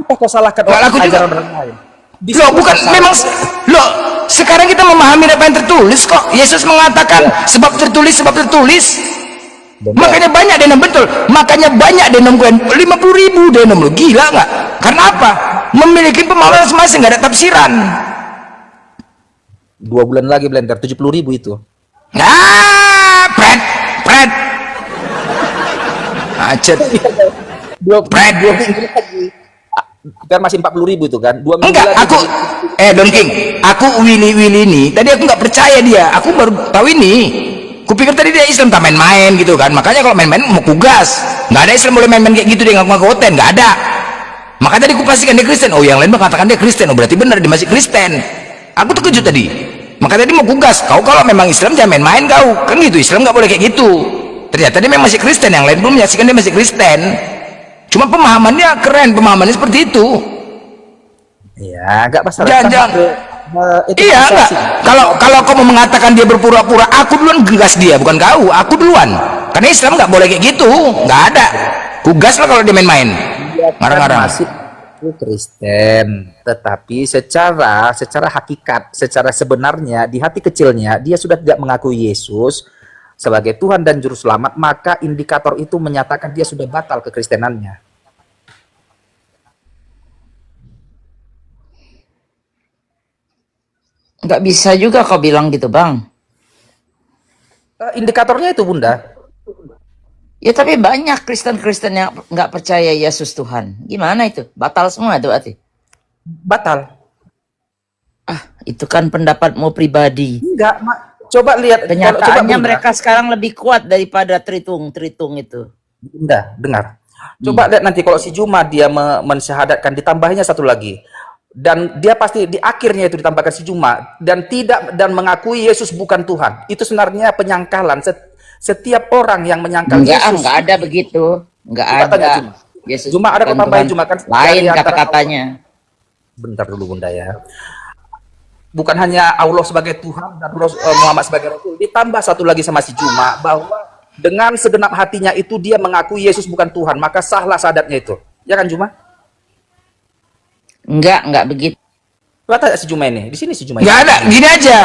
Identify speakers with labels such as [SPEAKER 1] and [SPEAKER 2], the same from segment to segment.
[SPEAKER 1] Kenapa kau salahkan ajaran orang lain?
[SPEAKER 2] Loh, bukan memang loh, sekarang kita memahami apa yang tertulis kok. Yesus mengatakan sebab tertulis.
[SPEAKER 1] Benar.
[SPEAKER 2] Makanya banyak denom, betul. Makanya banyak denom gue 50.000 denom, lo gila nggak? Karena apa? Memiliki pemahaman masing-masing, nggak ada tafsiran.
[SPEAKER 1] 2 bulan lagi blender 70.000 itu.
[SPEAKER 2] Nah, pret. Macet.
[SPEAKER 1] Dua minggu lagi. Kan masih 40.000 itu kan. 2 minggu
[SPEAKER 2] Enggak,
[SPEAKER 1] lagi.
[SPEAKER 2] aku Don King, aku Willy ini tadi aku nggak percaya dia, aku baru tahu ini. Kupikir tadi dia Islam tak main-main gitu kan, makanya kalau main-main mau kugas. Nggak ada Islam boleh main-main kayak gitu, dia ngaku-ngaku hoten, nggak ada. Makanya tadi kupastikan dia Kristen. Oh, yang lain mengatakan dia Kristen, oh berarti benar dia masih Kristen. Aku terkejut tadi, makanya tadi mau kugas. Kau kalau memang Islam jangan main-main kau, kan gitu, Islam nggak boleh kayak gitu. Ternyata dia memang masih Kristen, yang lain belum menyaksikan dia masih Kristen. Cuma pemahamannya keren, pemahamannya seperti itu.
[SPEAKER 1] Ya, enggak masalah.
[SPEAKER 2] Jangan. Iya, enggak. Kalau kau mau mengatakan dia berpura-pura, aku duluan gas dia, bukan kau. Aku duluan. Karena Islam nggak boleh kayak gitu, nggak ada. Ku gas lah kalau dia main-main. Ngarang-ngarang.
[SPEAKER 1] Masih Kristen, tetapi secara hakikat, secara sebenarnya di hati kecilnya dia sudah tidak mengakui Yesus sebagai Tuhan dan Juru Selamat, maka indikator itu menyatakan dia sudah batal kekristenannya.
[SPEAKER 3] Nggak bisa juga kau bilang gitu, Bang.
[SPEAKER 1] Indikatornya itu, Bunda.
[SPEAKER 3] Ya tapi banyak Kristen-Kristen yang nggak percaya Yesus Tuhan. Gimana itu? Batal semua itu berarti?
[SPEAKER 1] Batal.
[SPEAKER 3] Itu kan pendapatmu pribadi.
[SPEAKER 1] Enggak, coba lihat.
[SPEAKER 3] Kenyataannya mereka sekarang lebih kuat daripada Tritung itu.
[SPEAKER 1] Bunda, dengar. Coba lihat nanti kalau si Juma dia mensyahadatkan, ditambahnya satu lagi. Dan dia pasti di akhirnya itu ditambahkan si Juma dan mengakui Yesus bukan Tuhan. Itu sebenarnya penyangkalan. Setiap orang yang menyangkal Yesus.
[SPEAKER 3] Enggak ada begitu. Enggak ada. Yesus
[SPEAKER 1] Juma ada kok tambahin Juma kan.
[SPEAKER 3] Lain kata-katanya.
[SPEAKER 1] Bentar dulu Bunda ya. Bukan hanya Allah sebagai Tuhan dan Muhammad sebagai Rasul. Ditambah satu lagi sama si Juma bahwa dengan segenap hatinya itu dia mengakui Yesus bukan Tuhan. Maka sahlah syahadatnya itu. Ya kan Juma?
[SPEAKER 3] Enggak begitu.
[SPEAKER 1] Coba tanya si Juma ini. Di sini si Juma.
[SPEAKER 2] Nggak ada. Gini aja.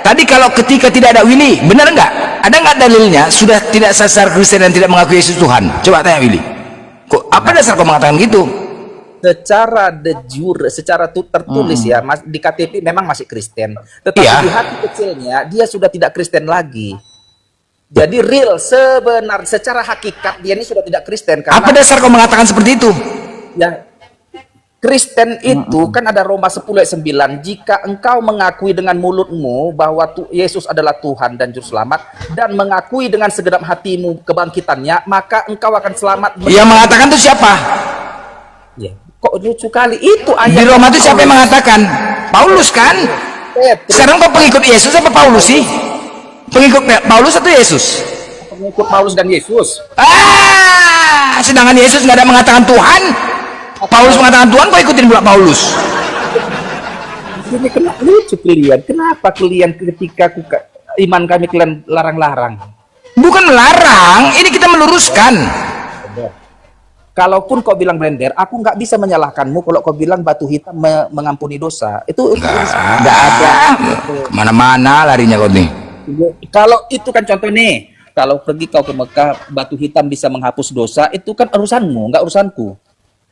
[SPEAKER 2] Tadi kalau ketika tidak ada Willy, benar nggak? Ada nggak dalilnya sudah tidak sasar Kristen dan tidak mengakui Yesus Tuhan? Coba tanya Willy. Kok apa dasar kau mengatakan gitu?
[SPEAKER 1] Secara de jure, secara tertulis ya, di KTP memang masih Kristen. Tetapi di hati kecilnya dia sudah tidak Kristen lagi. Jadi real, secara hakikat dia ini sudah tidak Kristen.
[SPEAKER 2] Apa dasar kau mengatakan seperti itu?
[SPEAKER 1] Ya, Kristen itu kan ada Roma 10:9. Jika engkau mengakui dengan mulutmu bahwa Yesus adalah Tuhan dan Juru Selamat dan mengakui dengan segenap hatimu kebangkitannya, maka engkau akan selamat.
[SPEAKER 2] Yang mengatakan itu siapa?
[SPEAKER 1] Ya, kok lucu kali itu ayat.
[SPEAKER 2] Di Roma itu siapa yang mengatakan? Paulus kan? Sekarang kau pengikut Yesus apa Paulus sih? Pengikut Paulus atau Yesus?
[SPEAKER 1] Pengikut Paulus dan Yesus.
[SPEAKER 2] Sedangkan Yesus nggak ada mengatakan Tuhan. Paulus mengatakan Tuhan, kau ikutin pula Paulus.
[SPEAKER 1] Ini kenapa lucu kalian? Kenapa kalian ketika iman kami kalian larang-larang?
[SPEAKER 2] Bukan melarang, ini kita meluruskan.
[SPEAKER 1] Kalaupun kau bilang blender, aku nggak bisa menyalahkanmu kalau kau bilang batu hitam mengampuni dosa. Itu nggak ada.
[SPEAKER 2] Mana-mana larinya kau nih.
[SPEAKER 1] Kalau itu kan contoh nih, kalau pergi kau ke Mekah, batu hitam bisa menghapus dosa, itu kan urusanmu, nggak urusanku.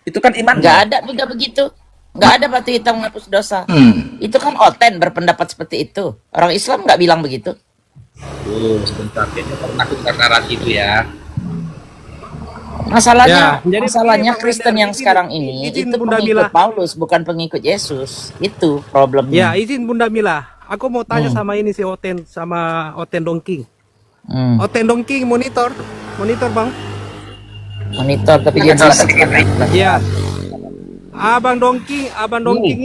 [SPEAKER 1] Itu kan iman.
[SPEAKER 3] Nggak ada juga begitu. Nggak ada batu hitam menghapus dosa. Itu kan Oten berpendapat seperti itu. Orang Islam nggak bilang begitu.
[SPEAKER 1] Sebentar, kayaknya pernah karena itu ya.
[SPEAKER 3] Masalahnya Kristen yang sekarang ini itu pengikut Paulus, bukan pengikut Yesus. Itu problemnya.
[SPEAKER 4] Ya, izin Bunda Mila. Aku mau tanya sama ini si Oten, sama Oten Dongking. Oten Dongking monitor Bang.
[SPEAKER 3] Monitor tapi dia sedikit.
[SPEAKER 4] Iya. Abang Dongking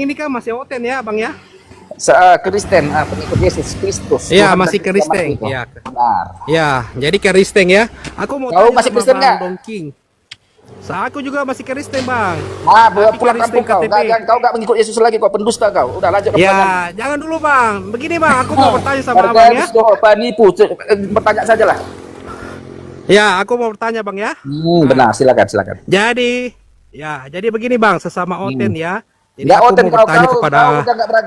[SPEAKER 4] ini kan masih Oten ya, Bang ya?
[SPEAKER 1] Kristen, pengikut Yesus Kristus.
[SPEAKER 4] Iya, masih Kristen. Iya. Ya, jadi Kristen ya. Aku mau tanya
[SPEAKER 1] masih Kristen
[SPEAKER 4] sama Bang Dongking. Aku juga masih Kristen, Bang.
[SPEAKER 1] Pulang kampung kau. Kau nggak mengikut Yesus lagi, kau pendusta kau. Udah lanjut.
[SPEAKER 4] Ya, jangan dulu, Bang. Begini, Bang, aku mau bertanya sama Abang ya.
[SPEAKER 1] Penipu, bertanya saja lah.
[SPEAKER 4] Ya, aku mau bertanya, Bang ya.
[SPEAKER 1] Benar, silakan.
[SPEAKER 4] Jadi Ya, jadi begini Bang, sesama Oten ya. Jadi
[SPEAKER 1] Enggak,
[SPEAKER 4] aku
[SPEAKER 1] Oten,
[SPEAKER 4] mau
[SPEAKER 1] kau
[SPEAKER 4] bertanya kepada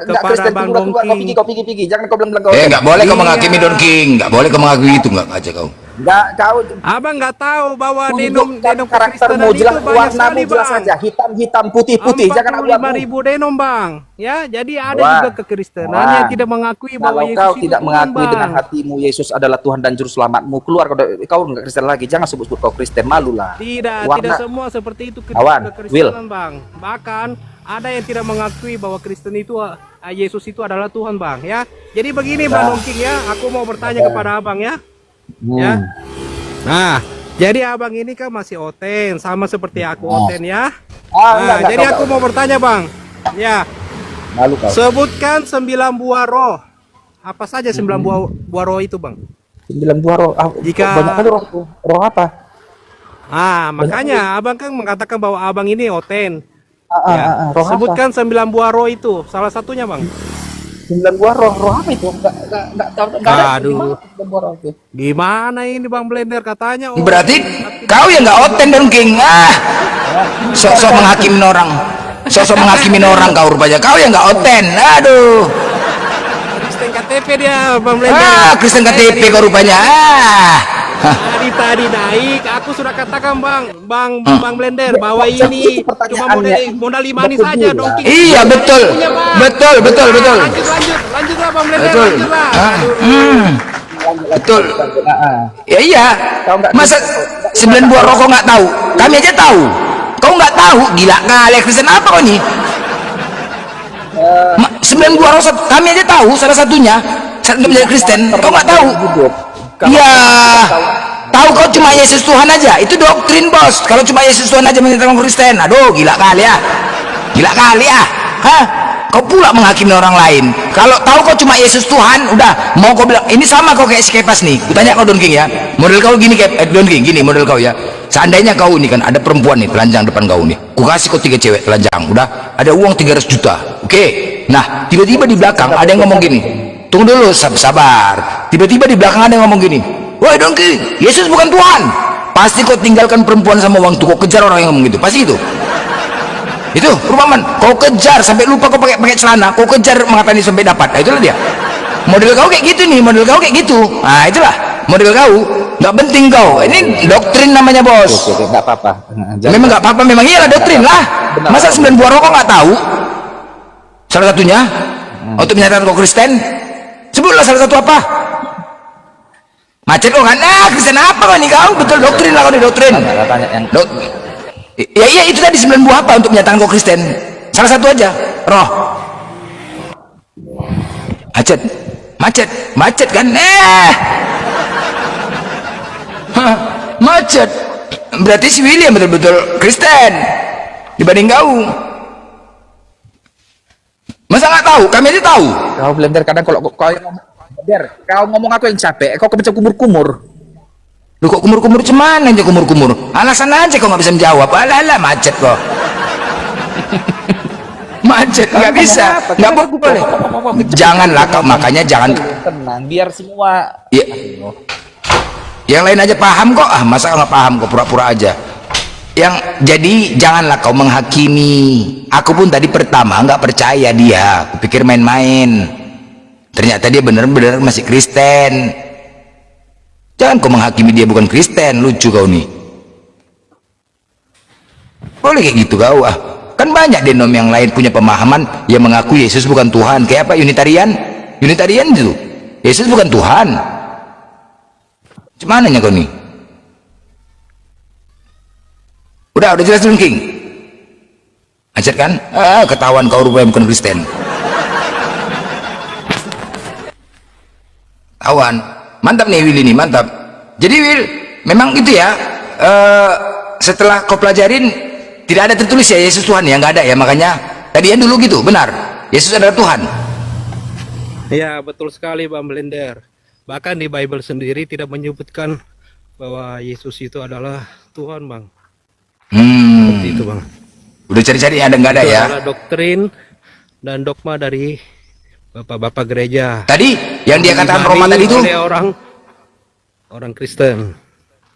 [SPEAKER 1] enggak Kristen,
[SPEAKER 4] Bang
[SPEAKER 1] tunggu, kau
[SPEAKER 4] Dongking.
[SPEAKER 1] pigi. Jangan kau bilang kau.
[SPEAKER 2] Nggak boleh kau
[SPEAKER 4] Iya.
[SPEAKER 2] menghakimi Don King, nggak boleh kau menghakimi itu, nggak aja kau.
[SPEAKER 1] Enggak, kau
[SPEAKER 4] Abang nggak tahu bahwa
[SPEAKER 1] tunjukkan
[SPEAKER 4] denom
[SPEAKER 1] karaktermu,
[SPEAKER 4] kekristenan
[SPEAKER 1] jelas
[SPEAKER 4] itu banyak
[SPEAKER 1] warnamu
[SPEAKER 4] sekali
[SPEAKER 1] jelas
[SPEAKER 4] Bang.
[SPEAKER 1] saja, hitam, putih, jangan abu-abu.
[SPEAKER 4] 45.000 denom Bang. Ya, jadi ada
[SPEAKER 1] Wah.
[SPEAKER 4] juga kekristenan
[SPEAKER 1] Wah.
[SPEAKER 4] yang tidak mengakui bahwa
[SPEAKER 1] Kalau
[SPEAKER 4] Yesus
[SPEAKER 1] kau
[SPEAKER 4] itu
[SPEAKER 1] tidak
[SPEAKER 4] Tuhan,
[SPEAKER 1] mengakui
[SPEAKER 4] Bang.
[SPEAKER 1] dengan hatimu Yesus adalah Tuhan dan Juru Selamatmu, keluar kau enggak Kristen lagi. Jangan sebut kau Kristen, malulah.
[SPEAKER 4] Tidak
[SPEAKER 1] Warna-
[SPEAKER 4] semua seperti itu
[SPEAKER 1] Kawan,
[SPEAKER 4] kekristenan Bang. Bahkan ada yang tidak mengakui bahwa Kristen itu Yesus itu adalah Tuhan Bang ya. Jadi begini Bang Dongking ya, aku mau bertanya kepada Abang ya. Ya. Nah, jadi Abang ini kan masih Oten, sama seperti aku Oten ya. Nah, jadi aku mau bertanya Bang. Ya,
[SPEAKER 1] malu kau.
[SPEAKER 4] sebutkan 9 buah roh. Apa saja 9 buah roh itu Bang?
[SPEAKER 1] 9 buah roh.
[SPEAKER 4] Jika-
[SPEAKER 1] Banyak kali roh. Roh apa?
[SPEAKER 4] Makanya Abang kan mengatakan bahwa Abang ini Oten.
[SPEAKER 1] Roh apa?
[SPEAKER 4] Sebutkan 9 buah roh itu, salah satunya Bang.
[SPEAKER 1] 9 buah roh. Roh apa itu? Enggak tahu. Enggak ada.
[SPEAKER 4] Aduh.
[SPEAKER 1] Gimana 9 buah roh itu?
[SPEAKER 4] Gimana ini Bang Blender katanya?
[SPEAKER 2] Berarti kau yang nggak Oten Don King. Sok-sok menghakimin orang. Sok-sok menghakimin orang kau rupanya. Kau yang nggak Oten. Aduh.
[SPEAKER 4] Kristen KTP dia Bang Blender.
[SPEAKER 2] Kristen KTP kau rupanya.
[SPEAKER 4] Tadi naik, aku sudah katakan Bang Blender bahwa ini cuma modal imani saja Dongking.
[SPEAKER 2] Iya betul. Betul.
[SPEAKER 4] Lanjutlah Bang Blender,
[SPEAKER 2] Betul.
[SPEAKER 4] lanjutlah.
[SPEAKER 2] Betul. Ya iya. Masa 9 buah rokok nggak tahu? Kami aja tahu. Kau nggak tahu? Gila kali. Kristen apa kau nih? 9 buah rokok kami aja tahu. Salah satunya saat menjadi Kristen. Kau nggak tahu? Iya. Tahu kau cuma Yesus Tuhan aja. Itu doktrin bos. Kalau cuma Yesus Tuhan aja menyatakan Kristen. Aduh, gila kali ya. Gila kali ya. Hah? Kau pula menghakimi orang lain. Kalau tahu kau cuma Yesus Tuhan, udah mau kau bilang ini sama kau kayak si Kepas nih. Kutanya kau Don King ya. Model kau gini kayak Don King, gini model kau ya. Seandainya kau ini kan ada perempuan nih telanjang depan kau nih. Ku kasih kau 3 cewek telanjang. Udah ada uang 300 juta. Oke. Nah, tiba-tiba di belakang ada yang ngomong gini. Tunggu dulu, sabar. Tiba-tiba di belakang ada yang ngomong gini. Woi Don King, Yesus bukan Tuhan. Pasti kau tinggalkan perempuan sama uang itu. Kau kejar orang yang ngomong gitu. Pasti itu. Itu perumpamaan. Kau kejar sampai lupa kau pakai celana. Kau kejar mengatakan ini sampai dapat. Nah, itulah dia. Model kau kayak gitu nih. Model kau kayak gitu. Nah, itulah. Model kau. Nggak penting kau. Ini doktrin namanya bos.
[SPEAKER 1] Oke, enggak apa-apa.
[SPEAKER 2] Memang nggak apa-apa. Memang iyalah doktrin lah. Masa 9 buah rokok nggak tahu? Salah satunya untuk menyatakan kau Kristen. Sebutlah salah satu apa? Macet kok kan? Kristen apa kau nih kau? Betul doktrin lah kau nih doktrin.
[SPEAKER 1] Tanya yang
[SPEAKER 2] Ya iya itu tadi 9 buah apa untuk menyatakan kau Kristen? Salah satu aja. Roh. Macet kan? Macet. Berarti si William betul-betul Kristen dibanding kau. Masa nggak tahu? Kami aja tahu.
[SPEAKER 1] kau Blender kadang kalau kau yang ngomong Blender, kau ngomong aku yang capek, kau kebaca kumur-kumur.
[SPEAKER 2] Lu kok kumur-kumur cuman aja kumur-kumur? Alasan aja kau nggak bisa menjawab. Alah macet kok. Macet nggak bisa, nggak boleh. Janganlah kau, makanya jangan.
[SPEAKER 1] Tenang, biar semua.
[SPEAKER 2] Ya, yang lain aja paham kok. Masa nggak paham kok pura-pura aja. Jadi janganlah kau menghakimi. Aku pun tadi pertama nggak percaya dia. Aku pikir main-main. Ternyata dia benar-benar masih Kristen. Jangan kau menghakimi dia bukan Kristen. Lucu kau nih. Boleh kayak gitu kau Kan banyak denom yang lain punya pemahaman yang mengaku Yesus bukan Tuhan. Kayak apa? Unitarian itu. Yesus bukan Tuhan. Cuman nanya kau nih? Udah jelas Don King. Macet kan? Ketahuan kau rupanya bukan Kristen. Tawan. Mantap nih Will ini, mantap. Jadi Will, memang gitu ya. Setelah kau pelajarin tidak ada tertulis ya Yesus Tuhan ya, nggak ada ya, makanya tadian dulu gitu, benar. Yesus adalah Tuhan.
[SPEAKER 4] Ya, betul sekali Bang Blender. Bahkan di Bible sendiri tidak menyebutkan bahwa Yesus itu adalah Tuhan, Bang. Seperti itu, Bang.
[SPEAKER 2] Udah cari-cari ada nggak ada
[SPEAKER 4] Itu
[SPEAKER 2] ya?
[SPEAKER 4] adalah doktrin dan dogma dari bapak-bapak gereja.
[SPEAKER 2] Tadi yang dia katakan Roma tadi itu
[SPEAKER 4] oleh orang Kristen.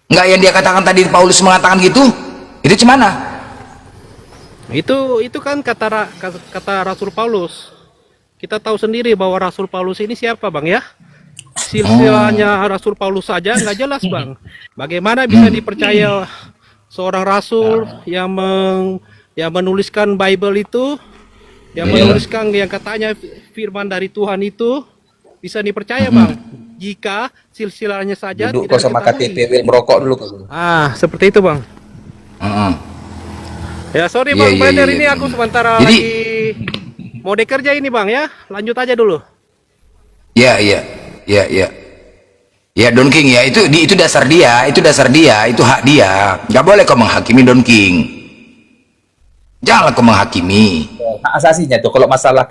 [SPEAKER 2] nggak, yang dia katakan tadi Paulus mengatakan gitu, itu cemana?
[SPEAKER 4] Itu kan kata Rasul Paulus. Kita tahu sendiri bahwa Rasul Paulus ini siapa, Bang ya? Silsilahnya Rasul Paulus saja nggak jelas, Bang. Bagaimana bisa dipercaya seorang rasul yang menuliskan Bible itu, yang menuliskan yang katanya firman dari Tuhan itu bisa dipercaya, Bang? Jika silsilahnya saja
[SPEAKER 1] Duduk
[SPEAKER 4] tidak
[SPEAKER 1] kau sama
[SPEAKER 4] diketahui.
[SPEAKER 1] KTP, Wil, merokok dulu kau.
[SPEAKER 4] Seperti itu, Bang. Ya, sorry Bang, Blender ini aku sementara
[SPEAKER 2] Jadi,
[SPEAKER 4] lagi mau kerja ini, Bang ya. Lanjut aja dulu.
[SPEAKER 2] Ya, Don King ya, itu dasar dia, itu hak dia. Nggak boleh kau menghakimi Don King. Janganlah kau menghakimi.
[SPEAKER 1] Hak asasinya tuh kalau masalah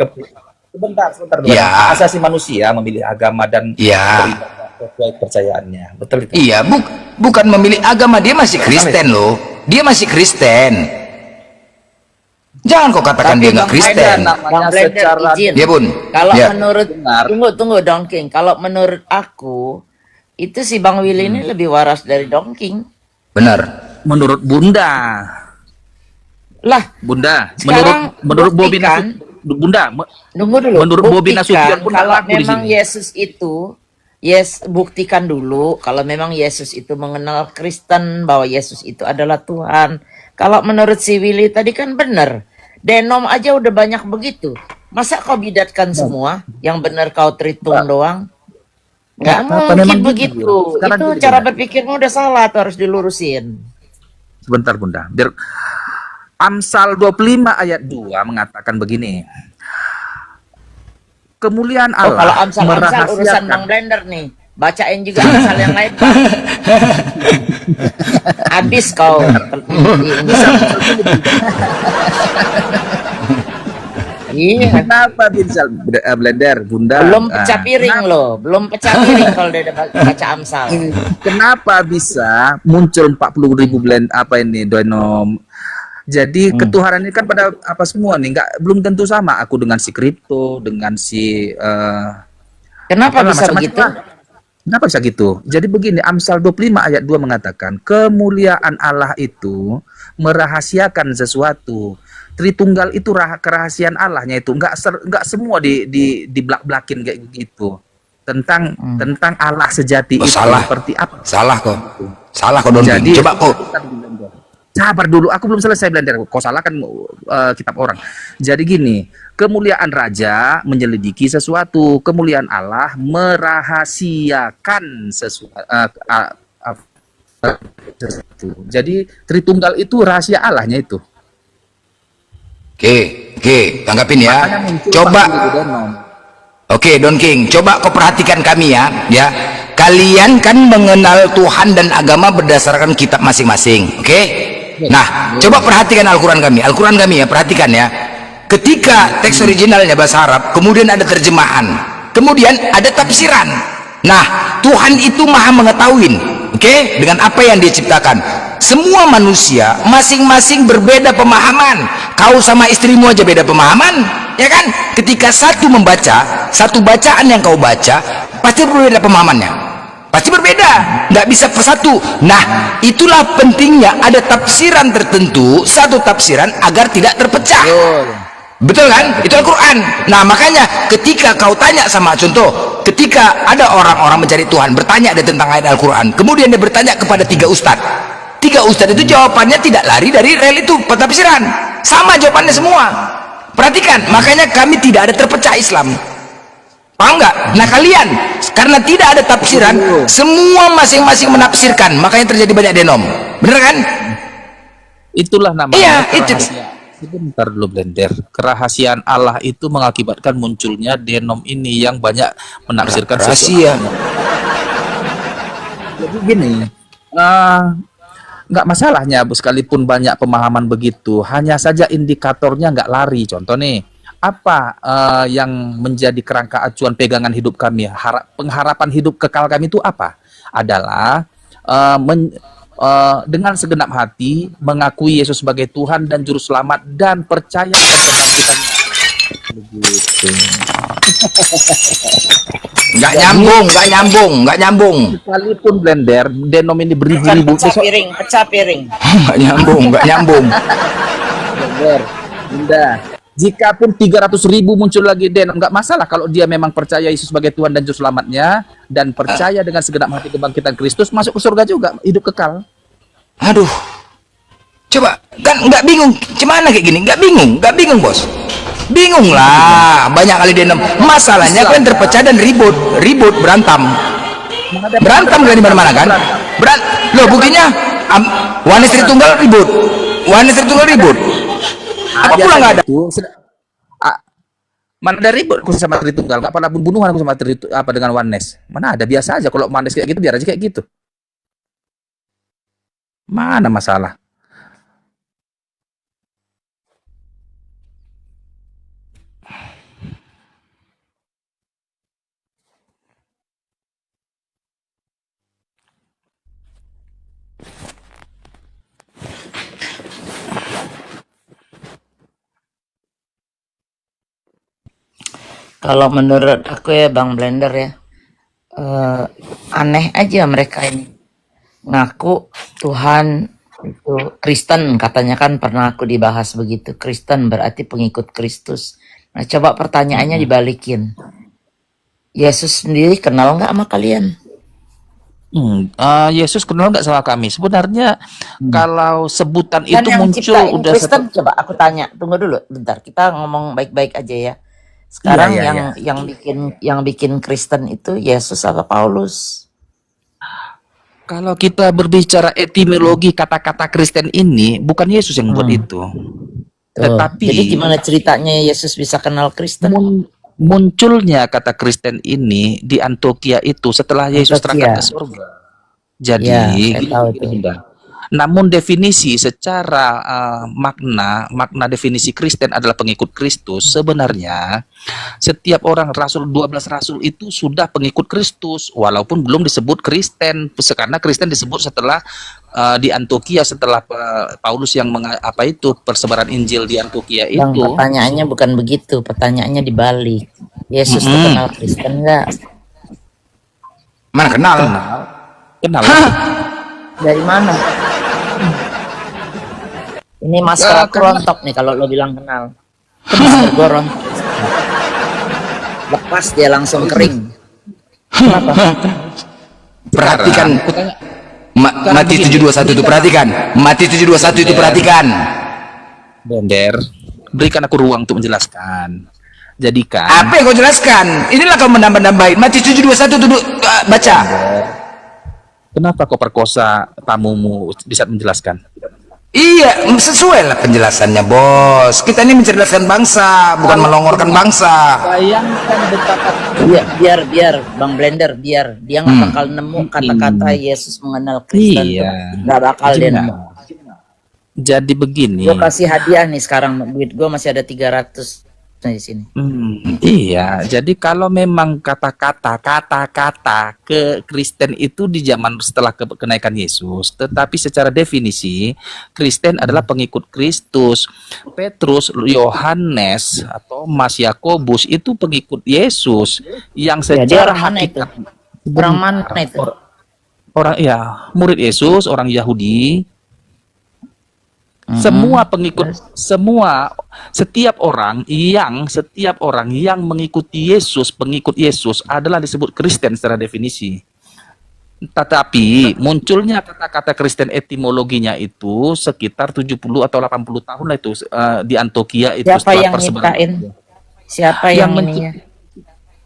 [SPEAKER 1] sebentar dulu.
[SPEAKER 2] Ya.
[SPEAKER 1] Hak asasi manusia memilih agama dan
[SPEAKER 2] Ya.
[SPEAKER 1] beribadah sesuai kepercayaannya. Betul itu.
[SPEAKER 2] Iya, bukan memilih agama, dia masih Kristen loh. Dia masih Kristen. Jangan kau katakan dia nggak Kristen.
[SPEAKER 3] Bang Blender, izin.
[SPEAKER 2] Ya, Bun.
[SPEAKER 3] Kalau
[SPEAKER 2] Ya.
[SPEAKER 3] menurut tunggu Don King. Kalau menurut aku itu si Bang Willy ini lebih waras dari Don King.
[SPEAKER 2] Benar.
[SPEAKER 1] Menurut Bunda,
[SPEAKER 3] Sekarang
[SPEAKER 1] menurut Bobi
[SPEAKER 3] buktikan.
[SPEAKER 1] Bunda,
[SPEAKER 3] Tunggu dulu.
[SPEAKER 1] menurut Bobi Nasution pun
[SPEAKER 3] kalau
[SPEAKER 1] laku di
[SPEAKER 3] memang
[SPEAKER 1] sini.
[SPEAKER 3] Yesus itu, buktikan dulu kalau memang Yesus itu mengenal Kristen bahwa Yesus itu adalah Tuhan. Kalau menurut si Willy tadi kan benar. Denom aja udah banyak begitu. Masa kau bidatkan semua? Yang benar kau tritung doang? Nggak
[SPEAKER 1] apa,
[SPEAKER 3] mungkin
[SPEAKER 1] memang
[SPEAKER 3] begitu.
[SPEAKER 1] gitu. Sekarang
[SPEAKER 3] Itu
[SPEAKER 1] gini,
[SPEAKER 3] cara
[SPEAKER 1] Bunda.
[SPEAKER 3] berpikirmu udah salah tuh, harus dilurusin.
[SPEAKER 1] Sebentar Bunda. Biar Amsal 25 ayat 2 mengatakan begini. Kemuliaan Allah
[SPEAKER 3] Kalau Amsal urusan
[SPEAKER 1] merahasiakan.
[SPEAKER 3] Bang Blender nih. Bacain juga Amsal yang lain, Pak. Habis kau. Iya.
[SPEAKER 1] Kenapa bisa Blender Bunda?
[SPEAKER 3] Belum pecah piring loh, belum pecah piring kalau dia udah baca Amsal.
[SPEAKER 1] Kenapa bisa muncul 40.000 blend apa ini Denom? Jadi ketuhanan ini kan pada apa semua nih, belum tentu sama. Aku dengan si kripto, dengan si
[SPEAKER 3] Kenapa
[SPEAKER 1] apalah,
[SPEAKER 3] bisa
[SPEAKER 1] macam-macam
[SPEAKER 3] begitu?
[SPEAKER 1] lah. Kenapa bisa gitu? Jadi begini, Amsal 25 ayat 2 mengatakan, kemuliaan Allah itu merahasiakan sesuatu. Tritunggal itu kerahasiaan Allahnya itu enggak semua di belak-belakin kayak gitu. Tentang Allah sejati itu
[SPEAKER 2] Salah.
[SPEAKER 1] seperti apa?
[SPEAKER 2] Salah kau Don King.
[SPEAKER 1] Jadi
[SPEAKER 2] Coba kau.
[SPEAKER 1] Sabar dulu, aku belum selesai Blender. Kau salah kan kitab orang. Jadi gini, kemuliaan raja menyelidiki sesuatu, kemuliaan Allah merahasiakan sesuatu. Jadi Tritunggal itu rahasia Allahnya itu.
[SPEAKER 2] Oke, tanggapin ya.
[SPEAKER 1] Makanya muncul
[SPEAKER 2] Coba.
[SPEAKER 1] 40.000 Denom.
[SPEAKER 2] Oke, Don King, coba kau perhatikan kami ya. Kalian kan mengenal Tuhan dan agama berdasarkan kitab masing-masing. Oke? Nah, coba perhatikan Al-Quran kami ya, perhatikan ya. Ketika teks originalnya bahasa Arab, kemudian ada terjemahan, kemudian ada tafsiran. Nah, Tuhan itu maha mengetahui, oke, dengan apa yang dia ciptakan. Semua manusia masing-masing berbeda pemahaman. Kau sama istrimu aja beda pemahaman, ya kan? Ketika satu membaca, satu bacaan yang kau baca pasti berbeda pemahamannya, pasti berbeda, nggak bisa persatu. Nah, itulah pentingnya ada tafsiran tertentu, satu tafsiran agar tidak terpecah. Betul kan? Itu Al-Quran. Nah, makanya ketika kau tanya sama, contoh, ketika ada orang-orang mencari Tuhan, bertanya ada tentang ayat Al-Quran, kemudian dia bertanya kepada tiga ustadz itu jawabannya tidak lari dari rel itu pentafsiran, sama jawabannya semua. Perhatikan, makanya kami tidak ada terpecah Islam, paham nggak? Nah, kalian karena tidak ada tafsiran, semua masing-masing menafsirkan, makanya terjadi banyak denom, bener kan?
[SPEAKER 1] Itulah namanya.
[SPEAKER 2] Iya, itu.
[SPEAKER 1] Sebentar dulu Blender. Kerahasiaan Allah itu mengakibatkan munculnya denom ini yang banyak menafsirkan
[SPEAKER 2] Rahasia.
[SPEAKER 1] Jadi gini, nggak masalahnya sekalipun banyak pemahaman begitu, hanya saja indikatornya nggak lari. Contoh nih, apa yang menjadi kerangka acuan pegangan hidup kami, pengharapan hidup kekal kami itu apa? Adalah dengan segenap hati mengakui Yesus sebagai Tuhan dan Juru Selamat dan percaya pada kebangkitannya. Begitu.
[SPEAKER 2] Nggak nyambung.
[SPEAKER 1] Sekalipun Blender, denom ini beribu-ribu.
[SPEAKER 3] Pecah piring.
[SPEAKER 2] Nggak nyambung.
[SPEAKER 1] Bunda, jikapun 300.000 muncul lagi, Den, nggak masalah kalau dia memang percaya Yesus sebagai Tuhan dan Juru Selamatnya dan percaya dengan segenap hati kebangkitan Kristus, masuk ke surga juga, hidup kekal.
[SPEAKER 2] Aduh, coba kan nggak bingung, gimana kayak gini? Nggak bingung bos. Bingung lah, banyak kali dia masalahnya kalian terpecah dan ribut berantem kalian di mana-mana kan? Loh buktinya One Istri Tunggal ribut. Apa pula nggak ada?
[SPEAKER 1] Mana ada ribut aku sama Tritunggal, nggak pernah bunuhan aku sama dengan Oneness. Mana ada, biasa aja. Kalau Oneness kayak gitu biar aja kayak gitu. Mana masalah?
[SPEAKER 3] Kalau menurut aku ya Bang Blender ya, aneh aja mereka ini. Ngaku Tuhan itu Kristen, katanya kan pernah aku dibahas begitu. Kristen berarti pengikut Kristus. Nah coba pertanyaannya dibalikin. Yesus sendiri kenal nggak sama kalian?
[SPEAKER 1] Yesus kenal nggak sama kami? Sebenarnya kalau sebutan
[SPEAKER 3] Kan
[SPEAKER 1] itu
[SPEAKER 3] yang
[SPEAKER 1] muncul
[SPEAKER 3] ciptain
[SPEAKER 1] udah
[SPEAKER 3] Kristen, coba aku tanya. Tunggu dulu, bentar. Kita ngomong baik-baik aja ya. Sekarang
[SPEAKER 1] Iya,
[SPEAKER 3] yang bikin Kristen itu Yesus apa Paulus?
[SPEAKER 1] kalau kita berbicara etimologi kata-kata Kristen ini, bukan Yesus yang buat itu.
[SPEAKER 3] Tuh.
[SPEAKER 1] Tetapi
[SPEAKER 3] Jadi gimana ceritanya Yesus bisa kenal Kristen?
[SPEAKER 1] munculnya kata Kristen ini di Antioquia itu setelah Yesus terangkat ke surga. Jadi
[SPEAKER 3] Ya, saya tahu
[SPEAKER 1] gini,
[SPEAKER 3] itu.
[SPEAKER 1] Bunda. Namun definisi secara makna definisi Kristen adalah pengikut Kristus. Sebenarnya setiap orang 12 rasul itu sudah pengikut Kristus walaupun belum disebut Kristen, karena Kristen disebut setelah di Antioquia, setelah Paulus yang persebaran Injil di Antioquia
[SPEAKER 3] Bang,
[SPEAKER 1] itu.
[SPEAKER 3] pertanyaannya bukan begitu, pertanyaannya dibalik. Yesus tuh kenal Kristen nggak?
[SPEAKER 2] Mana kenal?
[SPEAKER 1] Kenal.
[SPEAKER 3] Dari mana? Ini masker aku rontok nih kalau lo bilang kenal. Masker gua rontok. Lepas dia langsung kering.
[SPEAKER 2] Perhatikan. Mati 721 itu perhatikan. Mati 721 itu perhatikan.
[SPEAKER 1] Bender, berikan aku ruang untuk menjelaskan. Jadikan.
[SPEAKER 2] Apa yang kau jelaskan? Inilah kau menambah-nambahin. Mati 721 itu baca.
[SPEAKER 1] Kenapa kau perkosa tamumu bisa menjelaskan?
[SPEAKER 2] Iya, sesuai lah penjelasannya bos. Kita ini mencerdaskan bangsa, bukan melongorkan bangsa.
[SPEAKER 1] Bayangkan betapa
[SPEAKER 3] Biar Bang Blender, biar dia nggak bakal nemu kata-kata Yesus mengenal Kristen.
[SPEAKER 1] Iya.
[SPEAKER 3] Nggak bakal dia nemu.
[SPEAKER 1] jadi begini.
[SPEAKER 3] Gue kasih hadiah nih sekarang, duit gue masih ada 300 di sini.
[SPEAKER 1] Iya, jadi kalau memang kata-kata ke Kristen itu di zaman setelah kenaikan Yesus, tetapi secara definisi Kristen adalah pengikut Kristus. Petrus, Yohanes, atau Mas Yakobus itu pengikut Yesus yang
[SPEAKER 3] Dia
[SPEAKER 1] secara
[SPEAKER 3] orang mana itu?
[SPEAKER 1] hakikat
[SPEAKER 3] Orang mana itu?
[SPEAKER 1] orang ya murid Yesus, orang Yahudi. Semua pengikut, setiap orang yang mengikuti Yesus, pengikut Yesus adalah disebut Kristen secara definisi. Tetapi munculnya kata-kata Kristen etimologinya itu sekitar 70 atau 80 tahun lah itu di Antioquia itu.
[SPEAKER 3] Siapa
[SPEAKER 1] setelah
[SPEAKER 3] yang
[SPEAKER 1] persebaran.
[SPEAKER 3] nyiptain? Siapa yang ininya?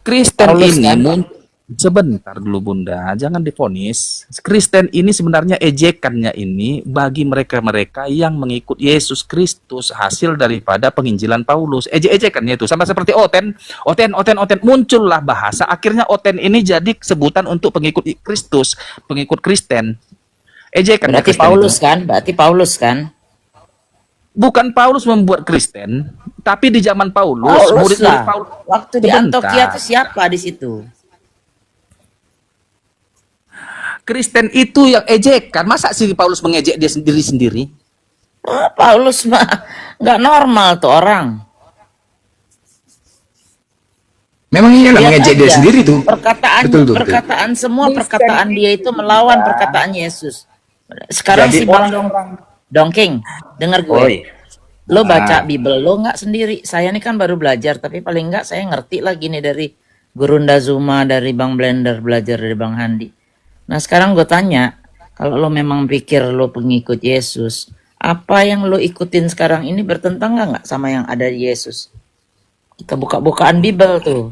[SPEAKER 1] Kristen
[SPEAKER 3] Paulus,
[SPEAKER 1] ini
[SPEAKER 3] kan?
[SPEAKER 1] sebentar dulu Bunda, jangan divonis. Kristen ini sebenarnya ejekannya ini bagi mereka-mereka yang mengikut Yesus Kristus, hasil daripada penginjilan Paulus. Ejek-ejekannya itu sama seperti oten, muncullah bahasa. Akhirnya oten ini jadi sebutan untuk pengikut Kristus, pengikut Kristen. Ejekan
[SPEAKER 3] Berarti
[SPEAKER 1] Kristen
[SPEAKER 3] Paulus
[SPEAKER 1] itu.
[SPEAKER 3] kan? Berarti Paulus kan?
[SPEAKER 1] Bukan Paulus membuat Kristen, tapi di zaman Paulus,
[SPEAKER 3] Paulus
[SPEAKER 1] murid-murid
[SPEAKER 3] lah.
[SPEAKER 1] Paulus.
[SPEAKER 3] Waktu di
[SPEAKER 1] Sebentar.
[SPEAKER 3] Antioquia itu siapa di situ?
[SPEAKER 1] Kristen itu yang ejekan. Masa sih Paulus mengejek dia sendiri-sendiri?
[SPEAKER 3] Paulus mah nggak normal tuh orang.
[SPEAKER 2] Memang iyalah
[SPEAKER 3] Lihat
[SPEAKER 2] mengejek dia
[SPEAKER 3] aja,
[SPEAKER 2] sendiri tuh.
[SPEAKER 3] Perkataan,
[SPEAKER 2] Betul.
[SPEAKER 3] perkataan semua perkataan dia itu melawan perkataan Yesus. Sekarang
[SPEAKER 1] Jadi
[SPEAKER 3] si Bang Dongking, dengar gue. Lo baca Bible lo nggak sendiri. Saya nih kan baru belajar, tapi paling nggak saya ngerti lagi nih dari Gurunda Zuma, dari Bang Blender, belajar dari Bang Handi. Nah sekarang gue tanya, kalau lo memang pikir lo pengikut Yesus, apa yang lo ikutin sekarang ini bertentangan nggak sama yang ada di Yesus? Kita buka-bukaan Bible tuh.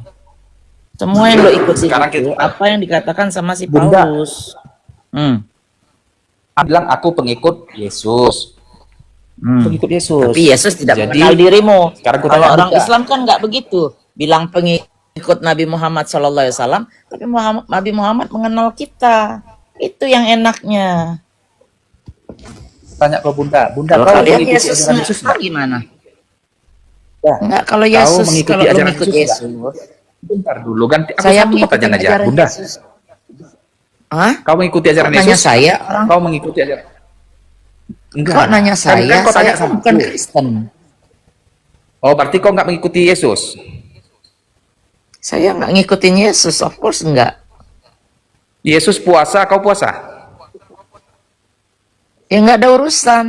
[SPEAKER 3] Semua yang lo ikutin
[SPEAKER 1] Sekarang
[SPEAKER 3] itu,
[SPEAKER 1] kita-
[SPEAKER 3] apa yang dikatakan sama si
[SPEAKER 1] Bunda.
[SPEAKER 3] Paulus.
[SPEAKER 1] Bilang aku pengikut Yesus. Pengikut Yesus.
[SPEAKER 3] Tapi Yesus tidak
[SPEAKER 1] Jadi,
[SPEAKER 3] mengenal dirimu.
[SPEAKER 1] sekarang ku
[SPEAKER 3] Kalau
[SPEAKER 1] tanya
[SPEAKER 3] orang
[SPEAKER 1] Bunda.
[SPEAKER 3] Islam kan nggak begitu. Bilang pengikut Nabi Muhammad SAW, tapi Nabi Muhammad mengenal kita. Itu yang enaknya.
[SPEAKER 1] Tanya ke Bunda. Bunda,
[SPEAKER 3] Kalau
[SPEAKER 1] kau
[SPEAKER 3] kalian
[SPEAKER 1] mengikuti
[SPEAKER 3] Yesus
[SPEAKER 1] ajaran Yesus
[SPEAKER 3] nggak
[SPEAKER 1] nggak?
[SPEAKER 3] gimana?
[SPEAKER 1] Ya.
[SPEAKER 3] Enggak, kalau
[SPEAKER 1] Kau
[SPEAKER 3] Yesus,
[SPEAKER 1] mengikuti
[SPEAKER 3] kalau lu
[SPEAKER 1] ajaran
[SPEAKER 3] mengikut
[SPEAKER 1] Yesus
[SPEAKER 3] Yesus,
[SPEAKER 1] Bentar dulu, ganti. Aku
[SPEAKER 3] saya
[SPEAKER 1] satu
[SPEAKER 3] mengikuti
[SPEAKER 1] pertanyaan aja.
[SPEAKER 3] ajaran
[SPEAKER 1] Bunda,
[SPEAKER 3] Yesus. Hah?
[SPEAKER 1] kau mengikuti ajaran
[SPEAKER 3] Kok nanya
[SPEAKER 1] Yesus?
[SPEAKER 3] saya, orang?
[SPEAKER 1] Kau mengikuti ajaran? Enggak.
[SPEAKER 3] Kok nanya
[SPEAKER 1] Kan-
[SPEAKER 3] saya?
[SPEAKER 1] kan kau
[SPEAKER 3] Saya
[SPEAKER 1] tanya
[SPEAKER 3] kan
[SPEAKER 1] sama
[SPEAKER 3] bukan
[SPEAKER 1] aku.
[SPEAKER 3] Kristen.
[SPEAKER 1] Oh, berarti kau nggak mengikuti Yesus?
[SPEAKER 3] Saya nggak ngikutin Yesus, of course enggak.
[SPEAKER 1] Yesus puasa, kau puasa?
[SPEAKER 3] Ya nggak ada urusan.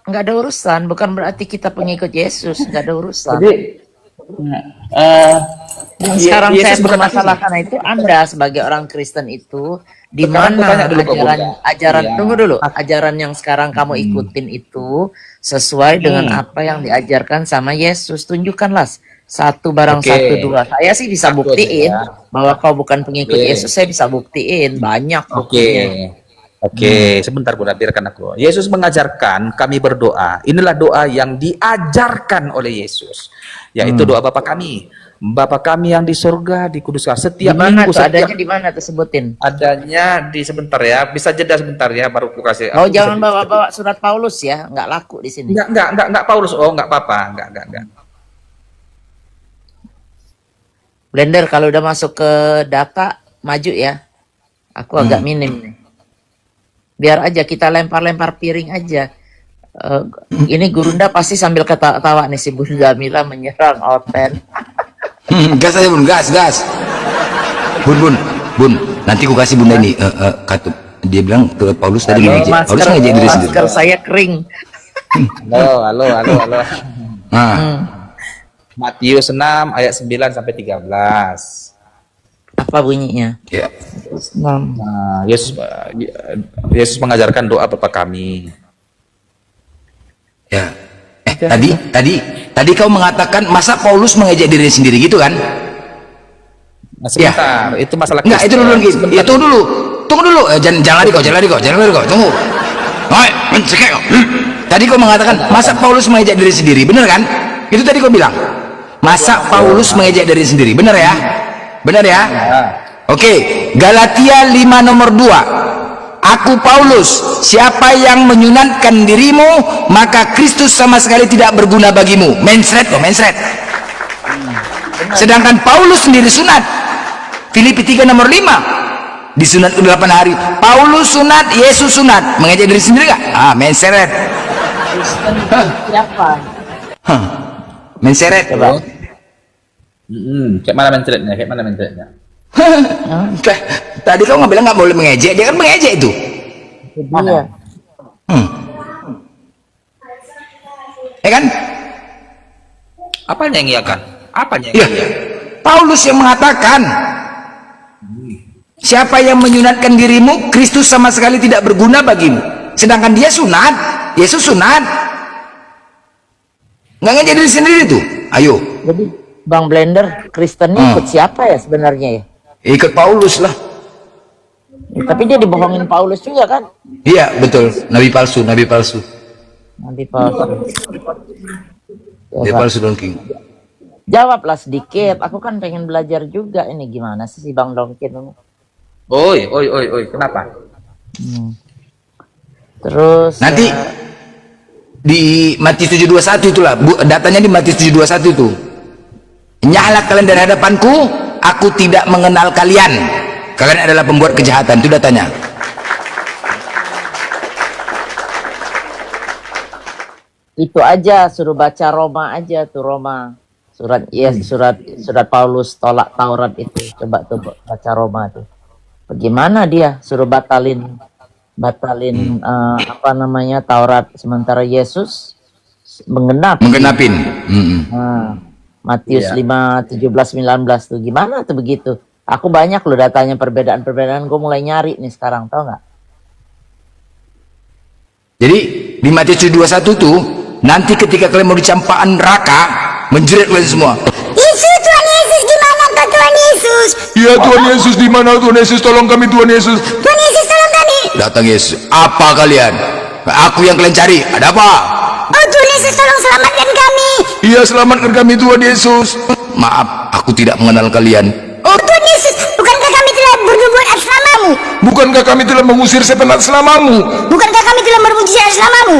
[SPEAKER 3] Nggak ada urusan. Bukan berarti kita pengikut Yesus. Nggak ada urusan. Yang sekarang saya
[SPEAKER 1] Yesus bukan
[SPEAKER 3] permasalahkan itu Anda sebagai orang Kristen itu di
[SPEAKER 1] Sekarang aku
[SPEAKER 3] mana
[SPEAKER 1] tanya dulu ke Bunda.
[SPEAKER 3] ajaran
[SPEAKER 1] Iya.
[SPEAKER 3] tunggu dulu, ajaran yang sekarang kamu ikutin itu sesuai dengan apa yang diajarkan sama Yesus. Tunjukkanlah satu barang
[SPEAKER 1] Oke.
[SPEAKER 3] satu dua. Saya sih bisa
[SPEAKER 1] Satu
[SPEAKER 3] buktiin
[SPEAKER 1] aja ya.
[SPEAKER 3] bahwa kau bukan pengikut
[SPEAKER 1] Oke.
[SPEAKER 3] Yesus. Saya bisa buktiin banyak
[SPEAKER 1] Oke.
[SPEAKER 3] buktinya.
[SPEAKER 1] Oke, sebentar Bunda, biarkan aku. Yesus mengajarkan kami berdoa. Inilah doa yang diajarkan oleh Yesus, yaitu doa Bapa kami. Bapa kami yang di surga, dikuduskan.
[SPEAKER 3] Di
[SPEAKER 1] Setiap
[SPEAKER 3] mana
[SPEAKER 1] minggu,
[SPEAKER 3] tuh?
[SPEAKER 1] setiap
[SPEAKER 3] Adanya di mana tuh sebutin?
[SPEAKER 1] adanya di sebentar ya. Bisa jeda sebentar ya, baru aku kasih.
[SPEAKER 3] Oh
[SPEAKER 1] Aku
[SPEAKER 3] jangan
[SPEAKER 1] bisa-
[SPEAKER 3] bawa-bawa surat Paulus ya, nggak laku di sini.
[SPEAKER 1] Enggak Paulus. Oh, enggak apa-apa. Enggak.
[SPEAKER 3] Blender kalau udah masuk ke data maju ya. Aku agak minim nih. Biar aja kita lempar-lempar piring aja. Ini Gurunda pasti sambil ketawa nih si Bunda Mila menyerang Oten.
[SPEAKER 2] Gas aja bun, gas. Bun. Nanti ku kasih bunda ini. Kata dia bilang ke Paulus tadi ngejek. Paulus ngejek diri sendiri.
[SPEAKER 3] Masker saya kering.
[SPEAKER 1] Halo.
[SPEAKER 3] Hmm.
[SPEAKER 1] Matius 6 ayat 9 sampai 13.
[SPEAKER 3] Apa bunyinya?
[SPEAKER 2] Ya.
[SPEAKER 1] Nah, Yesus mengajarkan doa Bapa kami.
[SPEAKER 2] Ya. Tadi kau mengatakan masa Paulus mengejek diri sendiri gitu kan?
[SPEAKER 1] Nah, sebentar, itu masalah
[SPEAKER 2] Enggak, itu
[SPEAKER 1] Kristen.
[SPEAKER 2] dulu gitu.
[SPEAKER 1] Sebentar.
[SPEAKER 2] Ya, tunggu dulu. Jangan lari kau. Tunggu. Oi, mencekek kau. Tadi kau mengatakan masa Paulus mengejek diri sendiri, benar kan? Itu tadi kau bilang. Masa Paulus mengejek diri sendiri, benar ya? Benar ya? Oke, Galatia 5 nomor 2. Aku Paulus, siapa yang menyunatkan dirimu, maka Kristus sama sekali tidak berguna bagimu. Mensret. Sedangkan Paulus sendiri sunat. Filipi 3 nomor 5. Disunat ke 8 hari. Paulus sunat, Yesus sunat. Mengejek diri sendiri gak? Menseret.
[SPEAKER 3] Kristen itu siapa?
[SPEAKER 2] Menseret.
[SPEAKER 3] Coba.
[SPEAKER 1] Kayak mana mentretnya?
[SPEAKER 2] Tadi kau nggak bilang nggak boleh mengejek, dia kan mengejek itu.
[SPEAKER 3] Iya.
[SPEAKER 2] Ya kan?
[SPEAKER 1] Apanya yang iya kan? Apanya
[SPEAKER 2] Ya.
[SPEAKER 1] yang iya?
[SPEAKER 2] Paulus yang mengatakan, siapa yang menyunatkan dirimu, Kristus sama sekali tidak berguna bagimu. Sedangkan dia sunat, Yesus sunat. Nggak ngejek diri sendiri tuh. Ayo,
[SPEAKER 3] Jadi Bang Blender, Kristen ini ikut siapa ya sebenarnya ya?
[SPEAKER 2] ikut Paulus lah.
[SPEAKER 3] Ya, tapi dia dibohongin Paulus juga kan?
[SPEAKER 2] Iya, betul. Nabi palsu.
[SPEAKER 3] Nanti Paulus.
[SPEAKER 2] Nabi palsu King.
[SPEAKER 3] Jawablah sedikit. Aku kan pengen belajar juga ini gimana sih si Bang Dongkin.
[SPEAKER 1] Oi, kenapa?
[SPEAKER 3] Terus
[SPEAKER 2] Nanti di Matius 7:21 itulah, datanya di Matius 7:21 itu. Nyahlah kalian dari hadapanku, aku tidak mengenal kalian. Kalian adalah pembuat kejahatan, itu datanya.
[SPEAKER 3] itu aja suruh baca Roma aja tuh Roma. Surat Paulus tolak Taurat itu. Coba tuh baca Roma tuh. Bagaimana dia suruh batalin apa namanya Taurat sementara Yesus
[SPEAKER 2] Menggenapin.
[SPEAKER 3] Nah, Matius
[SPEAKER 1] Iya.
[SPEAKER 3] 5, 17, 19 tuh gimana tuh begitu? Aku banyak loh datanya perbedaan-perbedaan. Gue mulai nyari nih sekarang, tau nggak?
[SPEAKER 2] Jadi di Matius 21 tuh, nanti ketika kalian mau dicampakkan neraka, menjerit kalian semua.
[SPEAKER 5] Yesus, Tuhan Yesus, di mana Kau Tuhan Yesus?
[SPEAKER 2] Ya Tuhan Yesus, di mana Tuhan Yesus? Tolong kami Tuhan Yesus.
[SPEAKER 5] Tuhan Yesus, tolong kami.
[SPEAKER 2] Datang Yesus. Apa kalian? Aku yang kalian cari. Ada apa?
[SPEAKER 5] Oh Tuhan Yesus, tolong selamatkan kami.
[SPEAKER 2] Iya, selamatkan kami Tuhan Yesus. Maaf, aku tidak mengenal kalian.
[SPEAKER 5] Oh Tuhan Yesus, bukankah kami telah berbuat atas namamu?
[SPEAKER 2] Bukankah kami telah mengusir setan atas namamu?
[SPEAKER 5] Bukankah kami telah memuji atas namamu?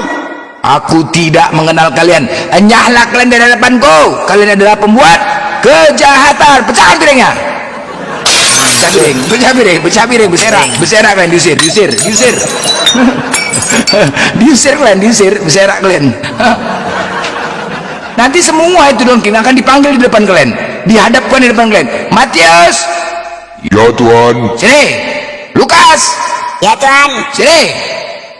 [SPEAKER 2] Aku tidak mengenal kalian. Enyahlah kalian dari hadapanku. Kalian adalah pembuat kejahatan. Pecahkan piringnya. Pecah piring, berserak kalian, diusir. Diusir kalian, berserak kalian. Nanti semua itu Don King akan dipanggil di depan kalian, dihadapkan di depan kalian. Matius,
[SPEAKER 6] Ya Tuhan.
[SPEAKER 2] sini. Lukas,
[SPEAKER 5] Ya Tuhan.
[SPEAKER 2] sini.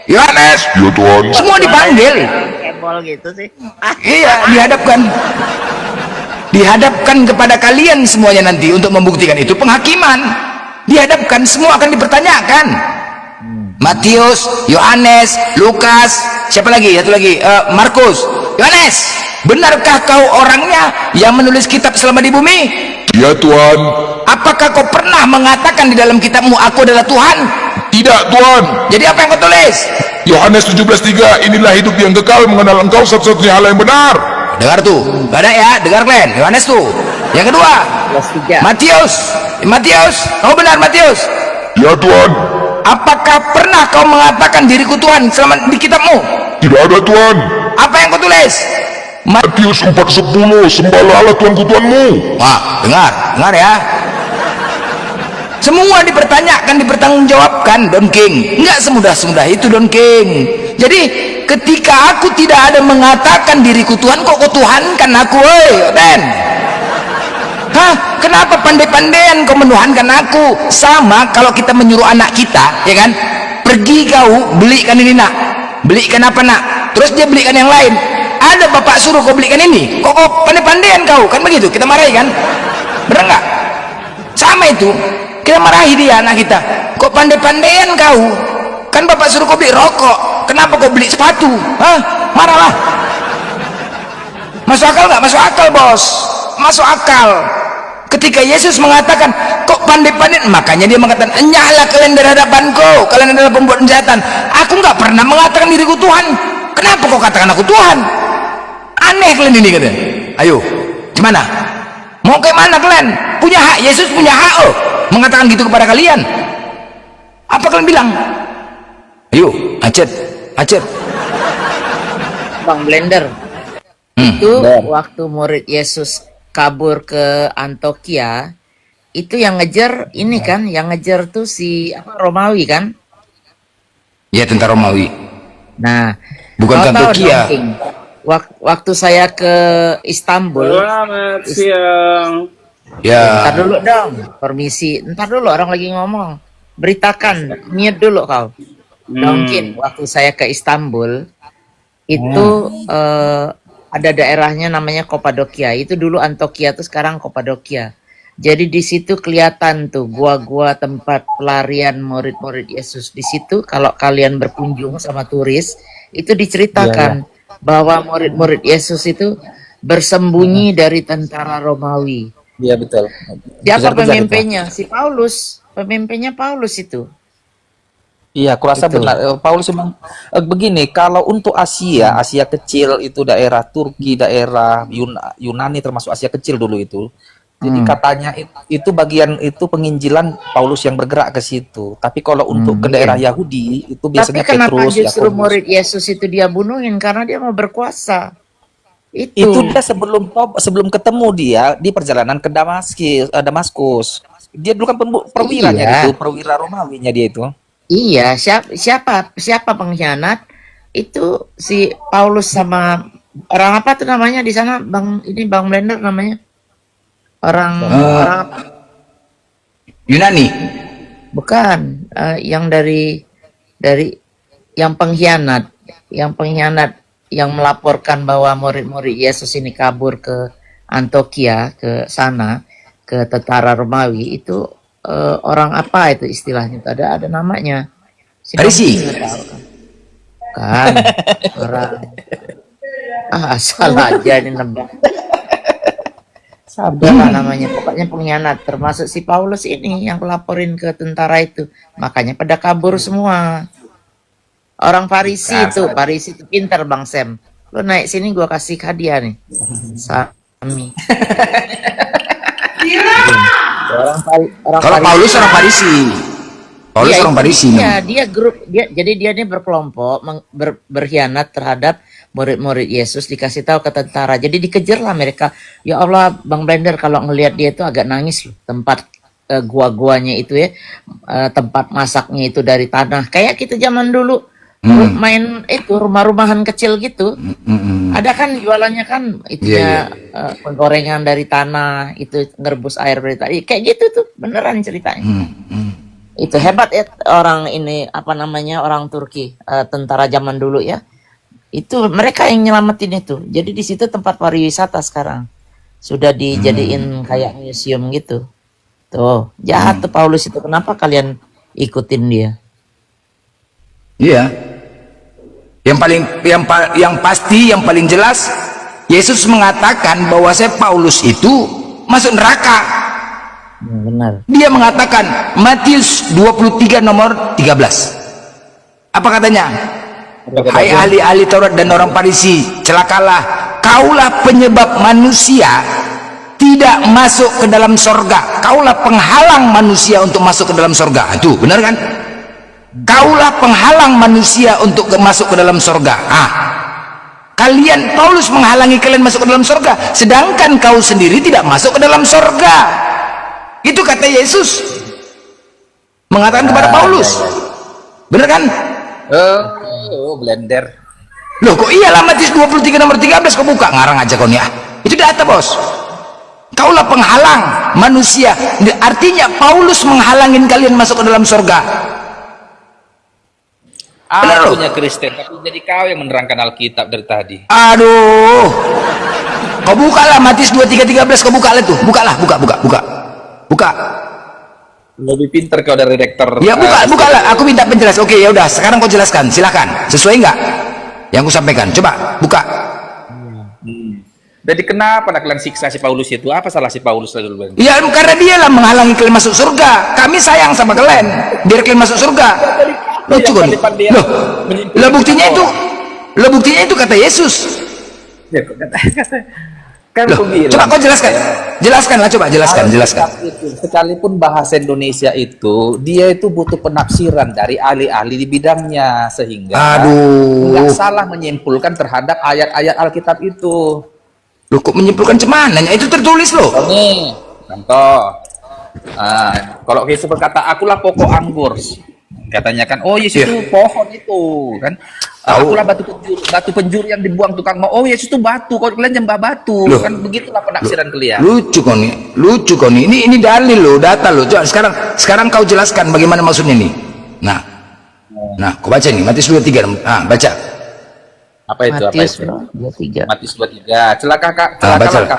[SPEAKER 2] Yohanes,
[SPEAKER 6] Ya Tuhan.
[SPEAKER 2] semua dipanggil.
[SPEAKER 3] Kebol gitu sih.
[SPEAKER 2] Iya, dihadapkan kepada kalian semuanya nanti untuk membuktikan itu penghakiman. Dihadapkan, semua akan dipertanyakan. Matius, Yohanes, Lukas, siapa lagi? Satu lagi, Markus. Yohanes, benarkah kau orangnya yang menulis kitab selama di bumi?
[SPEAKER 6] Ya Tuhan.
[SPEAKER 2] Apakah kau pernah mengatakan di dalam kitabmu aku adalah Tuhan?
[SPEAKER 6] Tidak Tuhan.
[SPEAKER 2] Jadi apa yang kau tulis?
[SPEAKER 6] Yohanes 17:3, inilah hidup yang kekal, mengenal Engkau satu-satunya Allah yang benar.
[SPEAKER 2] Dengar tuh, gak ada ya, dengar kalian. Yohanes tuh. Yang kedua, Matius, kamu benar Matius.
[SPEAKER 6] Ya Tuhan.
[SPEAKER 2] Apakah pernah kau mengatakan diriku Tuhan selama di kitabmu?
[SPEAKER 6] Tidak ada Tuhan.
[SPEAKER 2] Apa yang kau tulis?
[SPEAKER 6] Matius 4:10, sembahlah Allah Tuhanku Tuhanmu.
[SPEAKER 2] Wah, dengar ya. Semua dipertanyakan, dipertanggungjawabkan, Don King. Enggak semudah itu, Don King. Jadi ketika aku tidak ada mengatakan diriku Tuhan, kok kau Tuhankan aku, Ben? Hah? Kenapa pandai-pandaian kau menuhankan aku? Sama kalau kita menyuruh anak kita, ya kan? Pergi kau belikan ini nak, belikan apa nak? Terus dia belikan yang lain. Ada bapak suruh kau belikan ini, kok kau pandai-pandaian kau? Kan begitu, kita marahi kan? Benar nggak? Sama itu, kita marahi dia anak kita. Kok pandai-pandaian kau? Kan bapak suruh kau beli rokok, kenapa kau beli sepatu? Hah? Marahlah. Masuk akal nggak? Masuk akal bos, masuk akal. Ketika Yesus mengatakan kok pandai-pandai, makanya dia mengatakan enyahlah kalian dari hadapanku, kalian adalah pembuat kejahatan. Aku nggak pernah mengatakan diriku Tuhan. Kenapa kau katakan aku Tuhan? Aneh kalian ini, katanya. Ayo, gimana? Mau ke mana kalian? Punya hak, Yesus punya hak mengatakan gitu kepada kalian. Apa kalian bilang? Ayo, acet.
[SPEAKER 3] Bang Blender. Itu waktu murid Yesus kabur ke Antioquia, itu yang ngejar ini kan, yang ngejar tuh si Romawi kan?
[SPEAKER 2] Ya, tentara Romawi.
[SPEAKER 3] Nah,
[SPEAKER 2] Bukan
[SPEAKER 3] kau
[SPEAKER 2] ke
[SPEAKER 3] tahu
[SPEAKER 2] Antioquia.
[SPEAKER 3] dong, King, waktu saya ke Istanbul,
[SPEAKER 7] Selamat siang.
[SPEAKER 2] Ya.
[SPEAKER 3] ntar dulu dong, permisi, ntar dulu orang lagi ngomong, beritakan, mute dulu kau. Mungkin waktu saya ke Istanbul itu ada daerahnya namanya Kapadokia. Itu dulu Antioquia tuh sekarang Kapadokia. Jadi di situ kelihatan tuh gua-gua tempat pelarian murid-murid Yesus. Di situ kalau kalian berkunjung sama turis, itu diceritakan bahwa murid-murid Yesus itu bersembunyi dari tentara Romawi.
[SPEAKER 1] Iya betul.
[SPEAKER 3] Siapa
[SPEAKER 1] Kejar-kejar
[SPEAKER 3] pemimpinnya? Si Paulus. Pemimpinnya Paulus itu.
[SPEAKER 1] Iya, kurasa
[SPEAKER 3] Itu.
[SPEAKER 1] benar. Paulus memang begini, kalau untuk Asia, Asia kecil itu daerah Turki, daerah Yunani termasuk Asia kecil dulu itu. Jadi katanya itu bagian itu penginjilan Paulus yang bergerak ke situ. Tapi kalau untuk ke daerah Yahudi itu biasanya
[SPEAKER 3] Tapi kenapa
[SPEAKER 1] Petrus,
[SPEAKER 3] justru
[SPEAKER 1] Yakobus.
[SPEAKER 3] murid Yesus itu dia bunuhin? Karena dia mau berkuasa.
[SPEAKER 1] Itu dia sebelum ketemu dia di perjalanan ke Damaskus. Dia dulu kan perwiranya
[SPEAKER 3] Iya.
[SPEAKER 1] itu, perwira Romawinya dia itu.
[SPEAKER 3] Iya, siapa pengkhianat? Itu si Paulus sama orang apa tuh namanya di sana, Bang Blender namanya. Orang apa?
[SPEAKER 2] Yunani.
[SPEAKER 3] Bukan, yang dari yang pengkhianat yang melaporkan bahwa murid-murid Yesus ini kabur ke Antioquia, ke sana, ke tentara Romawi itu orang apa itu istilahnya? Ada namanya.
[SPEAKER 2] Farisi.
[SPEAKER 3] Kan orang asal aja ini nembak. Sabarlah namanya, pokoknya pengkhianat. Termasuk si Paulus ini yang laporin ke tentara itu, makanya pada kabur semua. Orang Farisi itu pintar Bang Sam. Lo naik sini gua kasih hadiah nih. Sami.
[SPEAKER 2] Kalau Paulus orang Farisi. Paulus
[SPEAKER 3] Iya,
[SPEAKER 2] orang Farisi.
[SPEAKER 3] Jadi dia ini berkelompok berkhianat terhadap murid-murid Yesus, dikasih tahu ke tentara. Jadi dikejarlah mereka. Ya Allah, Bang Blender kalau ngelihat dia itu agak nangis loh. Tempat gua-guanya itu ya, tempat masaknya itu dari tanah. Kayak kita zaman dulu main itu rumah-rumahan kecil gitu. Ada kan jualannya kan itunya penggorengan dari tanah, itu ngerebus air dari tanah. Kayak gitu tuh, beneran ceritanya. Itu hebat ya orang ini, apa namanya, orang Turki, tentara zaman dulu ya. Itu mereka yang nyelamatin itu. Jadi di situ tempat pariwisata sekarang. Sudah dijadiin kayak museum gitu. Tuh, jahat tuh Paulus itu. Kenapa kalian ikutin dia?
[SPEAKER 2] Iya. Yang pasti, yang paling jelas, Yesus mengatakan bahwa Paulus itu masuk neraka.
[SPEAKER 3] Benar.
[SPEAKER 2] Dia mengatakan Matius 23 nomor 13. Apa katanya? Hai ahli-ahli Taurat dan orang Farisi, celakalah, kaulah penyebab manusia tidak masuk ke dalam sorga. Kaulah penghalang manusia untuk masuk ke dalam sorga. Itu benar kan? Kaulah penghalang manusia untuk masuk ke dalam sorga. Kalian, Paulus menghalangi kalian masuk ke dalam sorga, sedangkan kau sendiri tidak masuk ke dalam sorga. Itu kata Yesus mengatakan kepada Paulus. Benar kan?
[SPEAKER 1] Blender.
[SPEAKER 2] Loh kok iyalah, Matius 23 nomor 13 kau buka, ngarang aja kau nih. Itu data bos. Kaulah penghalang manusia. Artinya Paulus menghalangin kalian masuk ke dalam surga.
[SPEAKER 1] Akunya Kristen, tapi jadi kau yang menerangkan Alkitab dari tadi.
[SPEAKER 2] Aduh. Kau bukalah Matius 23:13, kau buka lah tuh. Buka.
[SPEAKER 1] Lebih pinter kau dari rektor.
[SPEAKER 2] Ya bukalah. Aku minta penjelasan. Oke, ya udah. Sekarang kau jelaskan. Silakan. Sesuai nggak yang aku sampaikan? Coba buka.
[SPEAKER 1] Jadi kenapa nak kalian siksa si Paulus itu? Apa salah si Paulus dulu?
[SPEAKER 2] Ya karena dia lah menghalangi kalian masuk surga. Kami sayang sama kalian, biar kalian masuk surga. Lucu kan? Loh, buktinya itu kata Yesus.
[SPEAKER 1] Kan
[SPEAKER 2] Loh, coba kau jelaskanlah, coba jelaskan.
[SPEAKER 1] Sekalipun bahasa Indonesia itu, dia itu butuh penafsiran dari ahli-ahli di bidangnya, sehingga nggak salah menyimpulkan terhadap ayat-ayat Alkitab itu.
[SPEAKER 2] Loh, kok menyimpulkan cuman? Nanya itu tertulis loh.
[SPEAKER 1] Nih, contoh. Kalau Yesus berkata, akulah pokok anggur. Katanya kan, oh Yesus itu pohon itu, kan? Akulah batu penjuru yang dibuang tukang mau. Oh Yesus itu batu, kalau kalian nyembah batu.
[SPEAKER 2] Loh,
[SPEAKER 1] kan begitulah penafsiran kalian.
[SPEAKER 2] Lucu kau nih. Ini dalil loh, data loh. Coba sekarang kau jelaskan bagaimana maksudnya nih. Nah, kau baca nih Matius 23. Baca.
[SPEAKER 1] Apa itu?
[SPEAKER 3] Matius
[SPEAKER 1] 23. Celakalah.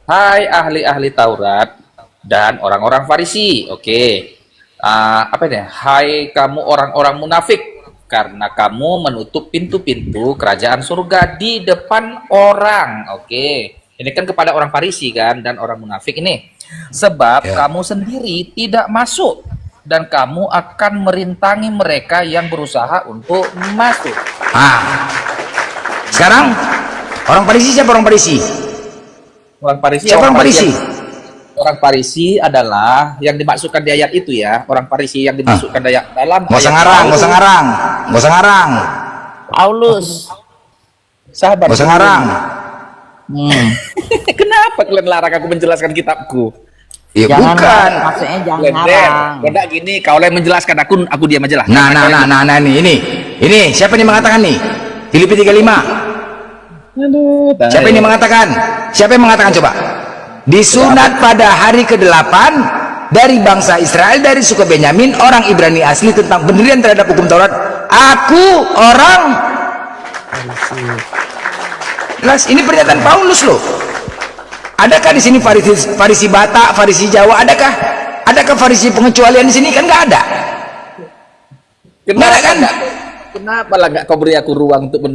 [SPEAKER 1] Hai ahli-ahli Taurat dan orang-orang Farisi. Oke. Apa ini? Hai kamu orang-orang munafik, karena kamu menutup pintu-pintu kerajaan surga di depan orang. Oke. Ini kan kepada orang Farisi kan dan orang munafik ini. Sebab kamu sendiri tidak masuk dan kamu akan merintangi mereka yang berusaha untuk masuk.
[SPEAKER 2] Sekarang orang Farisi siapa orang Farisi?
[SPEAKER 1] Orang Farisi.
[SPEAKER 2] Siapa orang Farisi?
[SPEAKER 1] Orang Farisi adalah yang dimaksudkan di ayat itu ya. Orang Farisi yang dimaksudkan dalam
[SPEAKER 2] Nggak usah ngarang.
[SPEAKER 3] Paulus.
[SPEAKER 1] Sahabat.
[SPEAKER 2] Nggak usah ngarang.
[SPEAKER 1] Kenapa kalian larang aku menjelaskan kitabku?
[SPEAKER 2] Ya bukan.
[SPEAKER 3] Maksudnya jangan
[SPEAKER 1] Blender.
[SPEAKER 3] ngarang.
[SPEAKER 1] Tidak gini, kau yang menjelaskan aku diam aja lah.
[SPEAKER 2] Nah, ini siapa yang mengatakan nih? Filipi 35. Siapa yang mengatakan? Coba? Disunat pada hari ke-8 dari bangsa Israel, dari suku Benyamin, orang Ibrani asli, tentang pendirian terhadap hukum Taurat. Aku orang Jelas, ini pernyataan Paulus loh. Adakah di sini Farisi Batak, Farisi Jawa? Adakah Farisi pengecualian di sini? Kan nggak ada. Nggak ada kan?
[SPEAKER 1] Kenapa lah nggak kau beri aku ruang untuk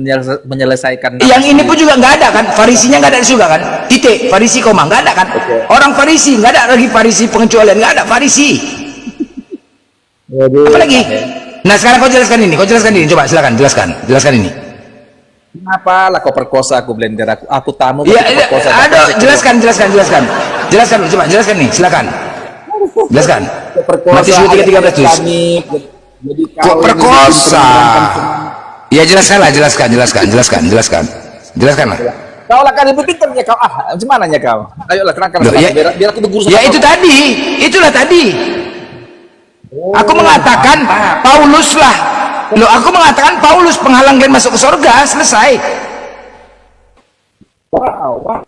[SPEAKER 1] menyelesaikan?
[SPEAKER 2] Yang ini pun juga nggak ada kan? Farisinya nggak ada di surga kan? Titik. Farisi koma nggak ada kan? Orang Farisi nggak ada lagi, Farisi pengecualian nggak ada, Farisi. Apa lagi? Nah sekarang kau jelaskan ini, coba silakan jelaskan ini.
[SPEAKER 1] Kenapa lah kau perkosa aku, Blender? Aku tamu.
[SPEAKER 2] Iya,
[SPEAKER 1] kau perkosa.
[SPEAKER 2] ada. Jelaskan. Coba jelaskan nih, silakan. Jelaskan. Matius 3:13 tuh.
[SPEAKER 1] Jadi
[SPEAKER 2] Kok perkosa? Ya jelaskanlah. Jelaskanlah.
[SPEAKER 1] Kau lah kan lebih pintarnya kau. Macam mananya kau? Ayolah terangkan.
[SPEAKER 2] Loh, ya,
[SPEAKER 1] biar aku berguru sama
[SPEAKER 2] ya
[SPEAKER 1] kau.
[SPEAKER 2] itulah tadi. Aku mengatakan Paulus lah. Loh, aku mengatakan Paulus penghalang kalian masuk ke surga, selesai.
[SPEAKER 1] Wow,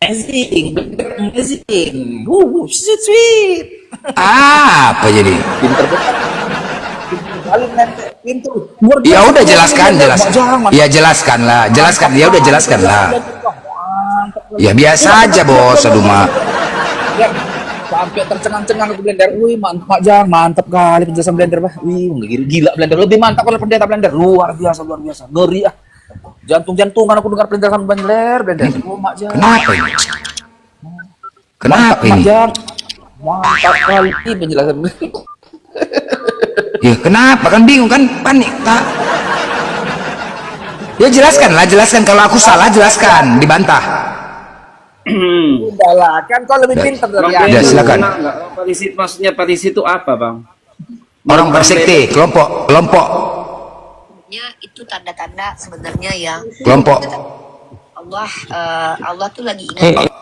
[SPEAKER 1] amazing. Sweet.
[SPEAKER 2] Apa jadi?
[SPEAKER 1] Pintar betul. Pintu.
[SPEAKER 2] Ya udah jelaskan. Ya jelaskanlah. Ya udah jelaskanlah. Ya biasa aja bos, aduh mak.
[SPEAKER 1] Ya, sampai tercengang-cengang ke Blender. Wih, mantap kali penjelasan Blender, Bah. Wih, gila Blender. Lebih mantap kalau pendeta Blender. Luar biasa. Ngeri ah. Jantung-jantungan aku dengar penjelasan Blender. Oh, Mak Jang.
[SPEAKER 2] Kenapa ini?
[SPEAKER 1] Mantap kali penjelasan.
[SPEAKER 2] Ya kenapa kan bingung kan, panik tak? Ya jelaskan kalau aku salah, jelaskan, dibantah.
[SPEAKER 1] Udahlah, kan kau lebih pintar dari
[SPEAKER 7] Bang,
[SPEAKER 1] aku.
[SPEAKER 2] Ya, silakan.
[SPEAKER 7] Enggak, Farisi maksudnya Farisi itu apa, Bang?
[SPEAKER 2] Orang bersekte, kelompok
[SPEAKER 8] Ya, itu tanda-tanda sebenarnya ya
[SPEAKER 2] kelompok.
[SPEAKER 8] Allah tuh lagi ingat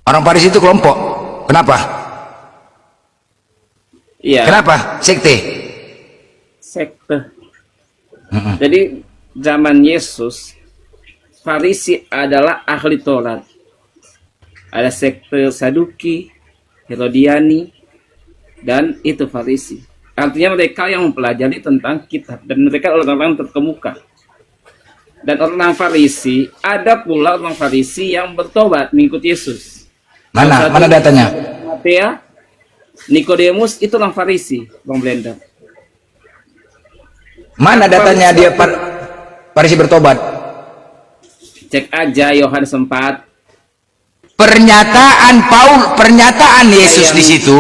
[SPEAKER 2] Orang Farisi itu kelompok. Kenapa?
[SPEAKER 7] Iya.
[SPEAKER 2] Kenapa? Sekte.
[SPEAKER 7] Jadi zaman Yesus Farisi adalah ahli Taurat. Ada sekte Saduki, Herodiani, dan itu Farisi. Artinya mereka yang mempelajari tentang kitab dan mereka orang-orang terkemuka. Dan orang Farisi, ada pula orang Farisi yang bertobat mengikuti Yesus.
[SPEAKER 2] Mana datanya?
[SPEAKER 7] Matea, Nikodemus itu orang Farisi, Bang Blender.
[SPEAKER 2] Mana datanya dia Farisi bertobat?
[SPEAKER 7] Cek aja Yohanes 4.
[SPEAKER 2] Pernyataan Yesus di situ.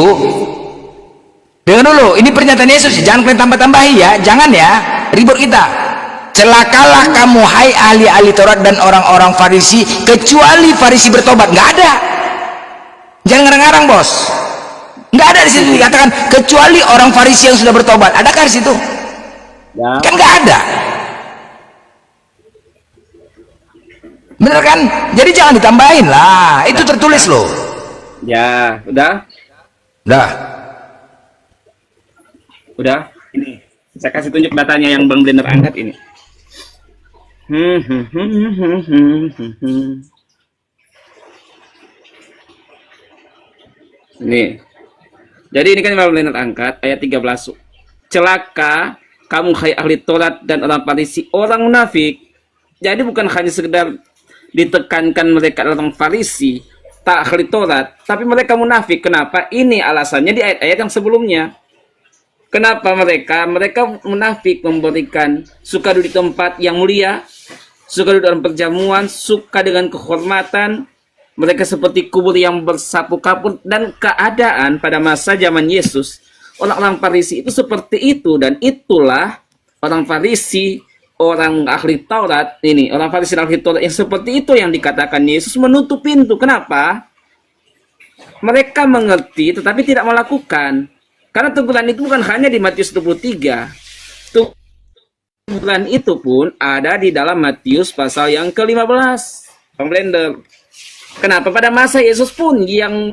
[SPEAKER 2] Dengar dulu, ini pernyataan Yesus, jangan kalian tambah-tambahi ya, jangan ya, ribut kita. Celakalah kamu hai ahli-ahli Taurat dan orang-orang Farisi, kecuali Farisi bertobat. Nggak ada. Jangan ngarang-ngarang bos. Nggak ada di situ dikatakan kecuali orang Farisi yang sudah bertobat. Adakah di situ?
[SPEAKER 7] Ya.
[SPEAKER 2] Kan nggak ada. Bener kan? Jadi jangan ditambahin lah. Itu tertulis loh.
[SPEAKER 7] Ya, udah. Udah. Ini saya kasih tunjuk datanya yang Bang Blender angkat ini. Nih. Jadi ini kan Bang Blender angkat ayat 13. Celaka kamu hai ahli Taurat dan orang Farisi, orang munafik. Jadi bukan hanya sekedar ditekankan mereka orang Farisi, tak ahli Taurat, tapi mereka munafik. Kenapa? Ini alasannya di ayat-ayat yang sebelumnya. Kenapa mereka munafik, memberikan suka duduk di tempat yang mulia, suka duduk dalam perjamuan, suka dengan kehormatan. Mereka seperti kubur yang bersapu kapur, dan keadaan pada masa zaman Yesus orang-orang Farisi itu seperti itu. Dan itulah orang Farisi, orang ahli Taurat ini, orang Farisi dan ahli Taurat yang seperti itu yang dikatakan Yesus menutup pintu. Kenapa? Mereka mengerti tetapi tidak melakukan. Karena teguran itu bukan hanya di Matius 23. Teguran itu pun ada di dalam Matius pasal yang ke-15. Bang Blender. Kenapa pada masa Yesus pun yang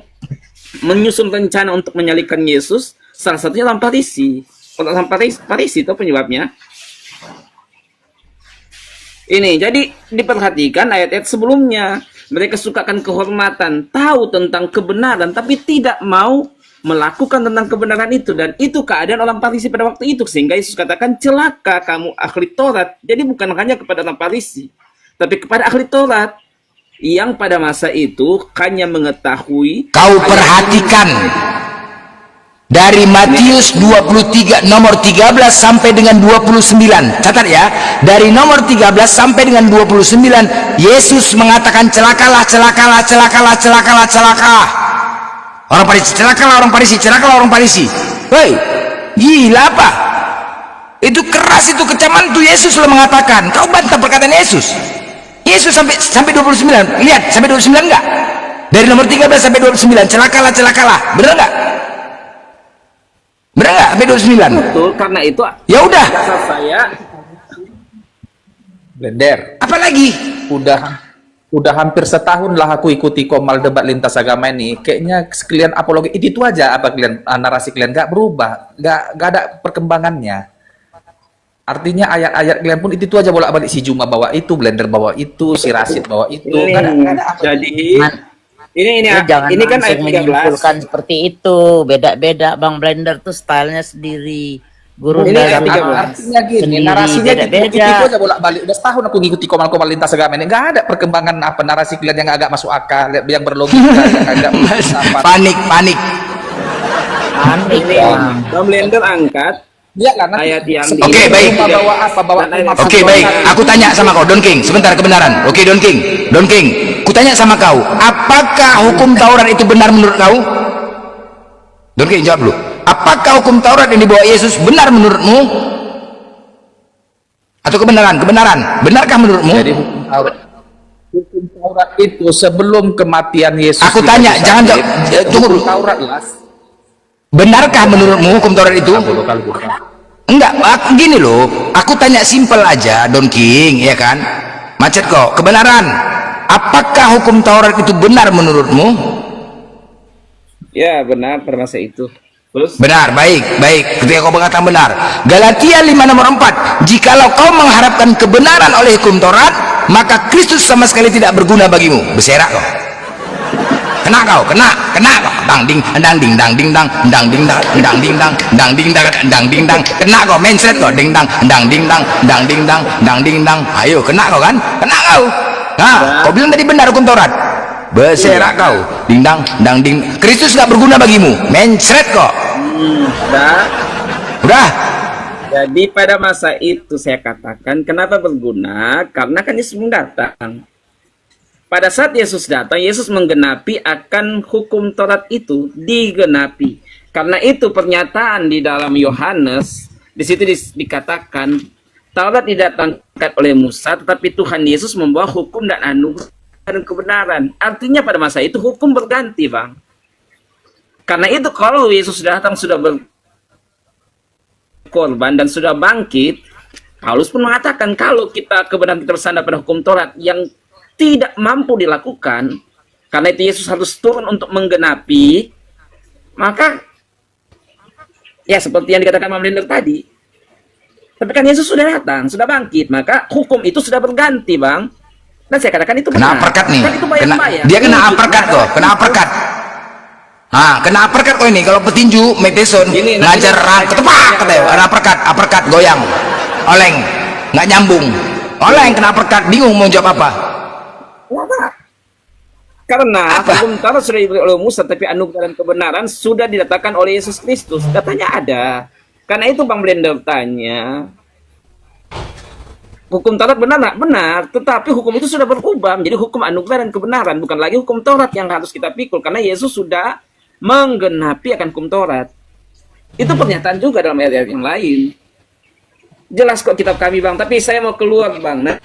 [SPEAKER 7] menyusun rencana untuk menyalibkan Yesus, salah satunya orang Farisi. Orang Farisi itu penyebabnya. Ini, jadi diperhatikan ayat-ayat sebelumnya. Mereka sukakan kehormatan, tahu tentang kebenaran, tapi tidak mau melakukan tentang kebenaran itu, dan itu keadaan orang Farisi pada waktu itu, sehingga Yesus katakan celaka kamu ahli Taurat. Jadi bukan hanya kepada orang Farisi, tapi kepada ahli Taurat yang pada masa itu hanya mengetahui.
[SPEAKER 2] Kau perhatikan dari Matius 23 nomor 13 sampai dengan 29. Catat ya, dari nomor 13 sampai dengan 29 Yesus mengatakan celakalah, celakalah, celakalah, celakalah, celakalah orang Farisi, celakalah orang Farisi, celakalah orang Farisi. Hei, gila apa? Itu keras, itu kecaman tuh. Yesus lo mengatakan, kau bantah perkataan Yesus. Yesus sampai 29. Lihat sampai 29 enggak? Dari nomor 13 sampai 29, celakalah, celakalah. Benar enggak? Benar enggak sampai 29?
[SPEAKER 7] Betul, karena itu
[SPEAKER 2] Ya udah.
[SPEAKER 7] dasar saya.
[SPEAKER 1] Blender.
[SPEAKER 2] Apalagi?
[SPEAKER 1] Udah hampir setahun lah aku ikuti Komal debat lintas agama ini. Kayaknya sekalian apologi itu aja, apa kalian narasi kalian nggak berubah, nggak ada perkembangannya. Artinya ayat-ayat kalian pun itu aja bolak-balik, si Juma bawa itu, Blender bawa itu, si Rasid bawa itu. Nggak ada apa.
[SPEAKER 7] Jadi ini
[SPEAKER 3] Lu jangan
[SPEAKER 7] ini kan ayat
[SPEAKER 3] langsung
[SPEAKER 7] 13.
[SPEAKER 3] menyimpulkan seperti itu. Beda-beda, Bang Blender tuh stylenya sendiri. Guru
[SPEAKER 7] Ini
[SPEAKER 3] dalam
[SPEAKER 7] ayat 13.
[SPEAKER 1] Artinya gini,
[SPEAKER 3] sendiri,
[SPEAKER 1] narasinya itu
[SPEAKER 3] beda-beda.
[SPEAKER 1] aja bolak-balik. Udah setahun aku ngikuti Komal lintas agama ini, nggak ada perkembangan apa narasi kalian yang agak masuk akal, yang berlogika, yang agak
[SPEAKER 2] Panik.
[SPEAKER 3] Panik,
[SPEAKER 7] Ini
[SPEAKER 3] Bang.
[SPEAKER 7] Bang Blender angkat
[SPEAKER 1] Iya kan? nanti
[SPEAKER 7] ayat yang
[SPEAKER 2] Oke, baik.
[SPEAKER 1] Bawa apa? Bawa
[SPEAKER 7] Dan ayat-
[SPEAKER 2] Oke, baik. Aku tanya sama kau, Don King. Sebentar, kebenaran. Oke, Don King. Don King, kutanya sama kau, apakah hukum Taurat itu benar menurut kau? Don King, jawab dulu. Apakah hukum Taurat yang dibawa Yesus benar menurutmu? Atau kebenaran? Benarkah menurutmu?
[SPEAKER 1] Jadi hukum Taurat itu sebelum kematian Yesus.
[SPEAKER 2] Aku tanya, jangan jawab. Tunggu dulu.
[SPEAKER 1] Hukum Taurat lah.
[SPEAKER 2] Benarkah menurutmu hukum Taurat itu? Enggak, gini loh. Aku tanya simpel aja, Don King, ya kan? Macet kok. Kebenaran. Apakah hukum Taurat itu benar menurutmu?
[SPEAKER 7] Ya, benar pada masa itu. Terus
[SPEAKER 2] Benar, baik. Ketika kau mengatakan benar. Galatia 5 nomor 4. Jikalau kau mengharapkan kebenaran oleh hukum Taurat, maka Kristus sama sekali tidak berguna bagimu. Berserak kau. Kena kau. Dang ding dang ding dang. Kena kau, mindset kau. Ding dang dang. Ayo, kena kau kan? Kena kau. Nah, kau bilang tadi benar hukum Taurat. Berserak kau. Ding dang ding. Kristus nggak berguna bagimu. Mindset kau. Udah.
[SPEAKER 7] jadi pada masa itu saya katakan kenapa berguna? Karena kan Yesus datang. Pada saat Yesus datang, Yesus menggenapi akan hukum Taurat itu digenapi. Karena itu pernyataan di dalam Yohanes di situ dikatakan Taurat didatangkan oleh Musa, tetapi Tuhan Yesus membawa hukum dan anugerah dan kebenaran. Artinya pada masa itu hukum berganti, Bang. Karena itu kalau Yesus datang sudah berkorban dan sudah bangkit, Paulus pun mengatakan kalau kebenaran kita bersandar pada hukum Taurat yang tidak mampu dilakukan, karena itu Yesus harus turun untuk menggenapi, maka ya seperti yang dikatakan Mam Blender tadi. Tapi kan Yesus sudah datang, sudah bangkit, maka hukum itu sudah berganti, Bang. Dan saya katakan itu
[SPEAKER 2] Kena
[SPEAKER 7] benar.
[SPEAKER 2] uppercut nih.
[SPEAKER 7] Kan itu bayang-bayang.
[SPEAKER 2] Dia kena uppercut kok. Kena uppercut. Nah, kena uppercut kok ini. Kalau petinju, Mike Tyson
[SPEAKER 7] Ini,
[SPEAKER 2] ngajar ketepak, katanya. Kena uppercut, goyang, oleng, nggak nyambung. Oleng kena uppercut, bingung mau jawab apa.
[SPEAKER 7] Karena hukum Taurat sudah diberi oleh Musa, tapi anugerah dan kebenaran sudah didatangkan oleh Yesus Kristus. Datanya ada. Karena itu Bang Blender tanya, hukum Taurat benar nggak? Benar. Tetapi hukum itu sudah berubah menjadi hukum anugerah dan kebenaran, bukan lagi hukum Taurat yang harus kita pikul. Karena Yesus sudah menggenapi akan hukum Taurat. Itu pernyataan juga dalam ayat-ayat yang lain. Jelas kok kitab kami, Bang. Tapi saya mau keluar, Bang. Nah,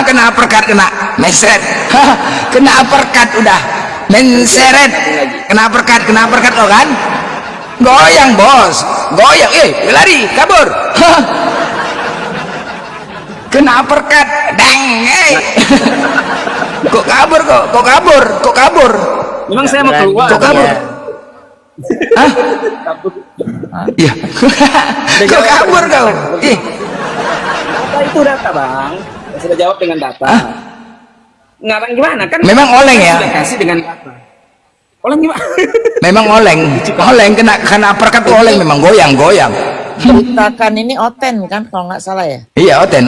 [SPEAKER 2] Kena uppercut, kena mesret. Kena uppercut udah. Menseret. Kena uppercut lo kan? Goyang, Bos. Goyang. Lari, kabur. Kena uppercut. Dang, Kok kabur?
[SPEAKER 7] memang saya mau keluar.
[SPEAKER 2] Kok kabur? Hah? Iya. Kok kabur kau?
[SPEAKER 7] Data itu data, Bang. Saya sudah jawab dengan data. Ngarang gimana kan?
[SPEAKER 2] Memang oleng ya?
[SPEAKER 7] Sudah kasih dengan data. Oleng gimana?
[SPEAKER 2] Memang oleng kena uppercut tuh oleng, memang goyang.
[SPEAKER 3] Beritakan ini Oten kan kalau nggak salah ya.
[SPEAKER 2] Iya, Oten.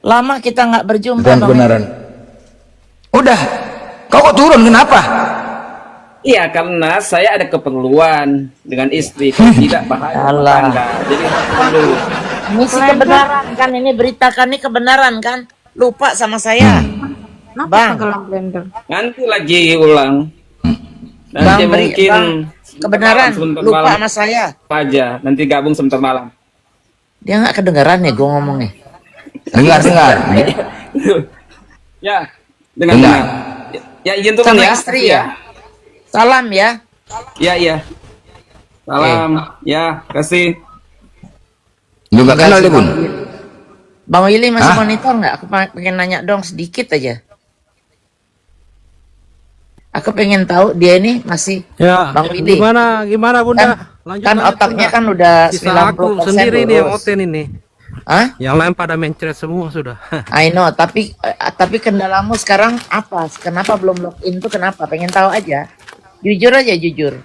[SPEAKER 3] Lama kita nggak berjumpa
[SPEAKER 2] Bukan
[SPEAKER 3] Bang.
[SPEAKER 2] kebenaran. Udah, kau kok turun kenapa?
[SPEAKER 7] Iya, karena saya ada keperluan dengan istri. Kalau tidak bahaya rumah
[SPEAKER 3] Alah.
[SPEAKER 7] tangga. Jadi dulu.
[SPEAKER 3] Ini sih kebenaran kan, ini beritakan ini kebenaran kan. Lupa sama saya. Bang,
[SPEAKER 7] Nanti lagi ulang.
[SPEAKER 3] Bang,
[SPEAKER 7] Nanti mungkin
[SPEAKER 3] kebenaran
[SPEAKER 7] sebentar
[SPEAKER 3] lupa
[SPEAKER 7] malam
[SPEAKER 3] sama saya.
[SPEAKER 7] aja. Nanti gabung sebentar malam.
[SPEAKER 3] Dia nggak kedengeran ya gue ngomongnya.
[SPEAKER 2] Dengar.
[SPEAKER 7] Ya, dengan
[SPEAKER 2] Dengar.
[SPEAKER 7] benar. Ya, izin turun
[SPEAKER 3] Sama
[SPEAKER 7] ya.
[SPEAKER 3] istri ya. Salam ya.
[SPEAKER 7] Iya. Salam. Ya, kasih.
[SPEAKER 2] Lu nggak kenal dia, Bun?
[SPEAKER 3] Bang Willy masih
[SPEAKER 2] Hah?
[SPEAKER 3] monitor nggak? Aku pengen nanya dong sedikit aja. Aku pengen tahu dia ini masih
[SPEAKER 4] Ya,
[SPEAKER 3] Bang Willy.
[SPEAKER 4] gimana Bunda?
[SPEAKER 3] Kan otaknya kan udah
[SPEAKER 4] Sisa aku
[SPEAKER 3] 90%
[SPEAKER 4] sendiri nih yang
[SPEAKER 3] lurus.
[SPEAKER 4] Oten ini.
[SPEAKER 3] Hah?
[SPEAKER 4] Yang lain pada mencret semua sudah.
[SPEAKER 3] I know, tapi kendalamu sekarang apa? Kenapa belum login tuh kenapa? Pengen tahu aja. Jujur aja, jujur.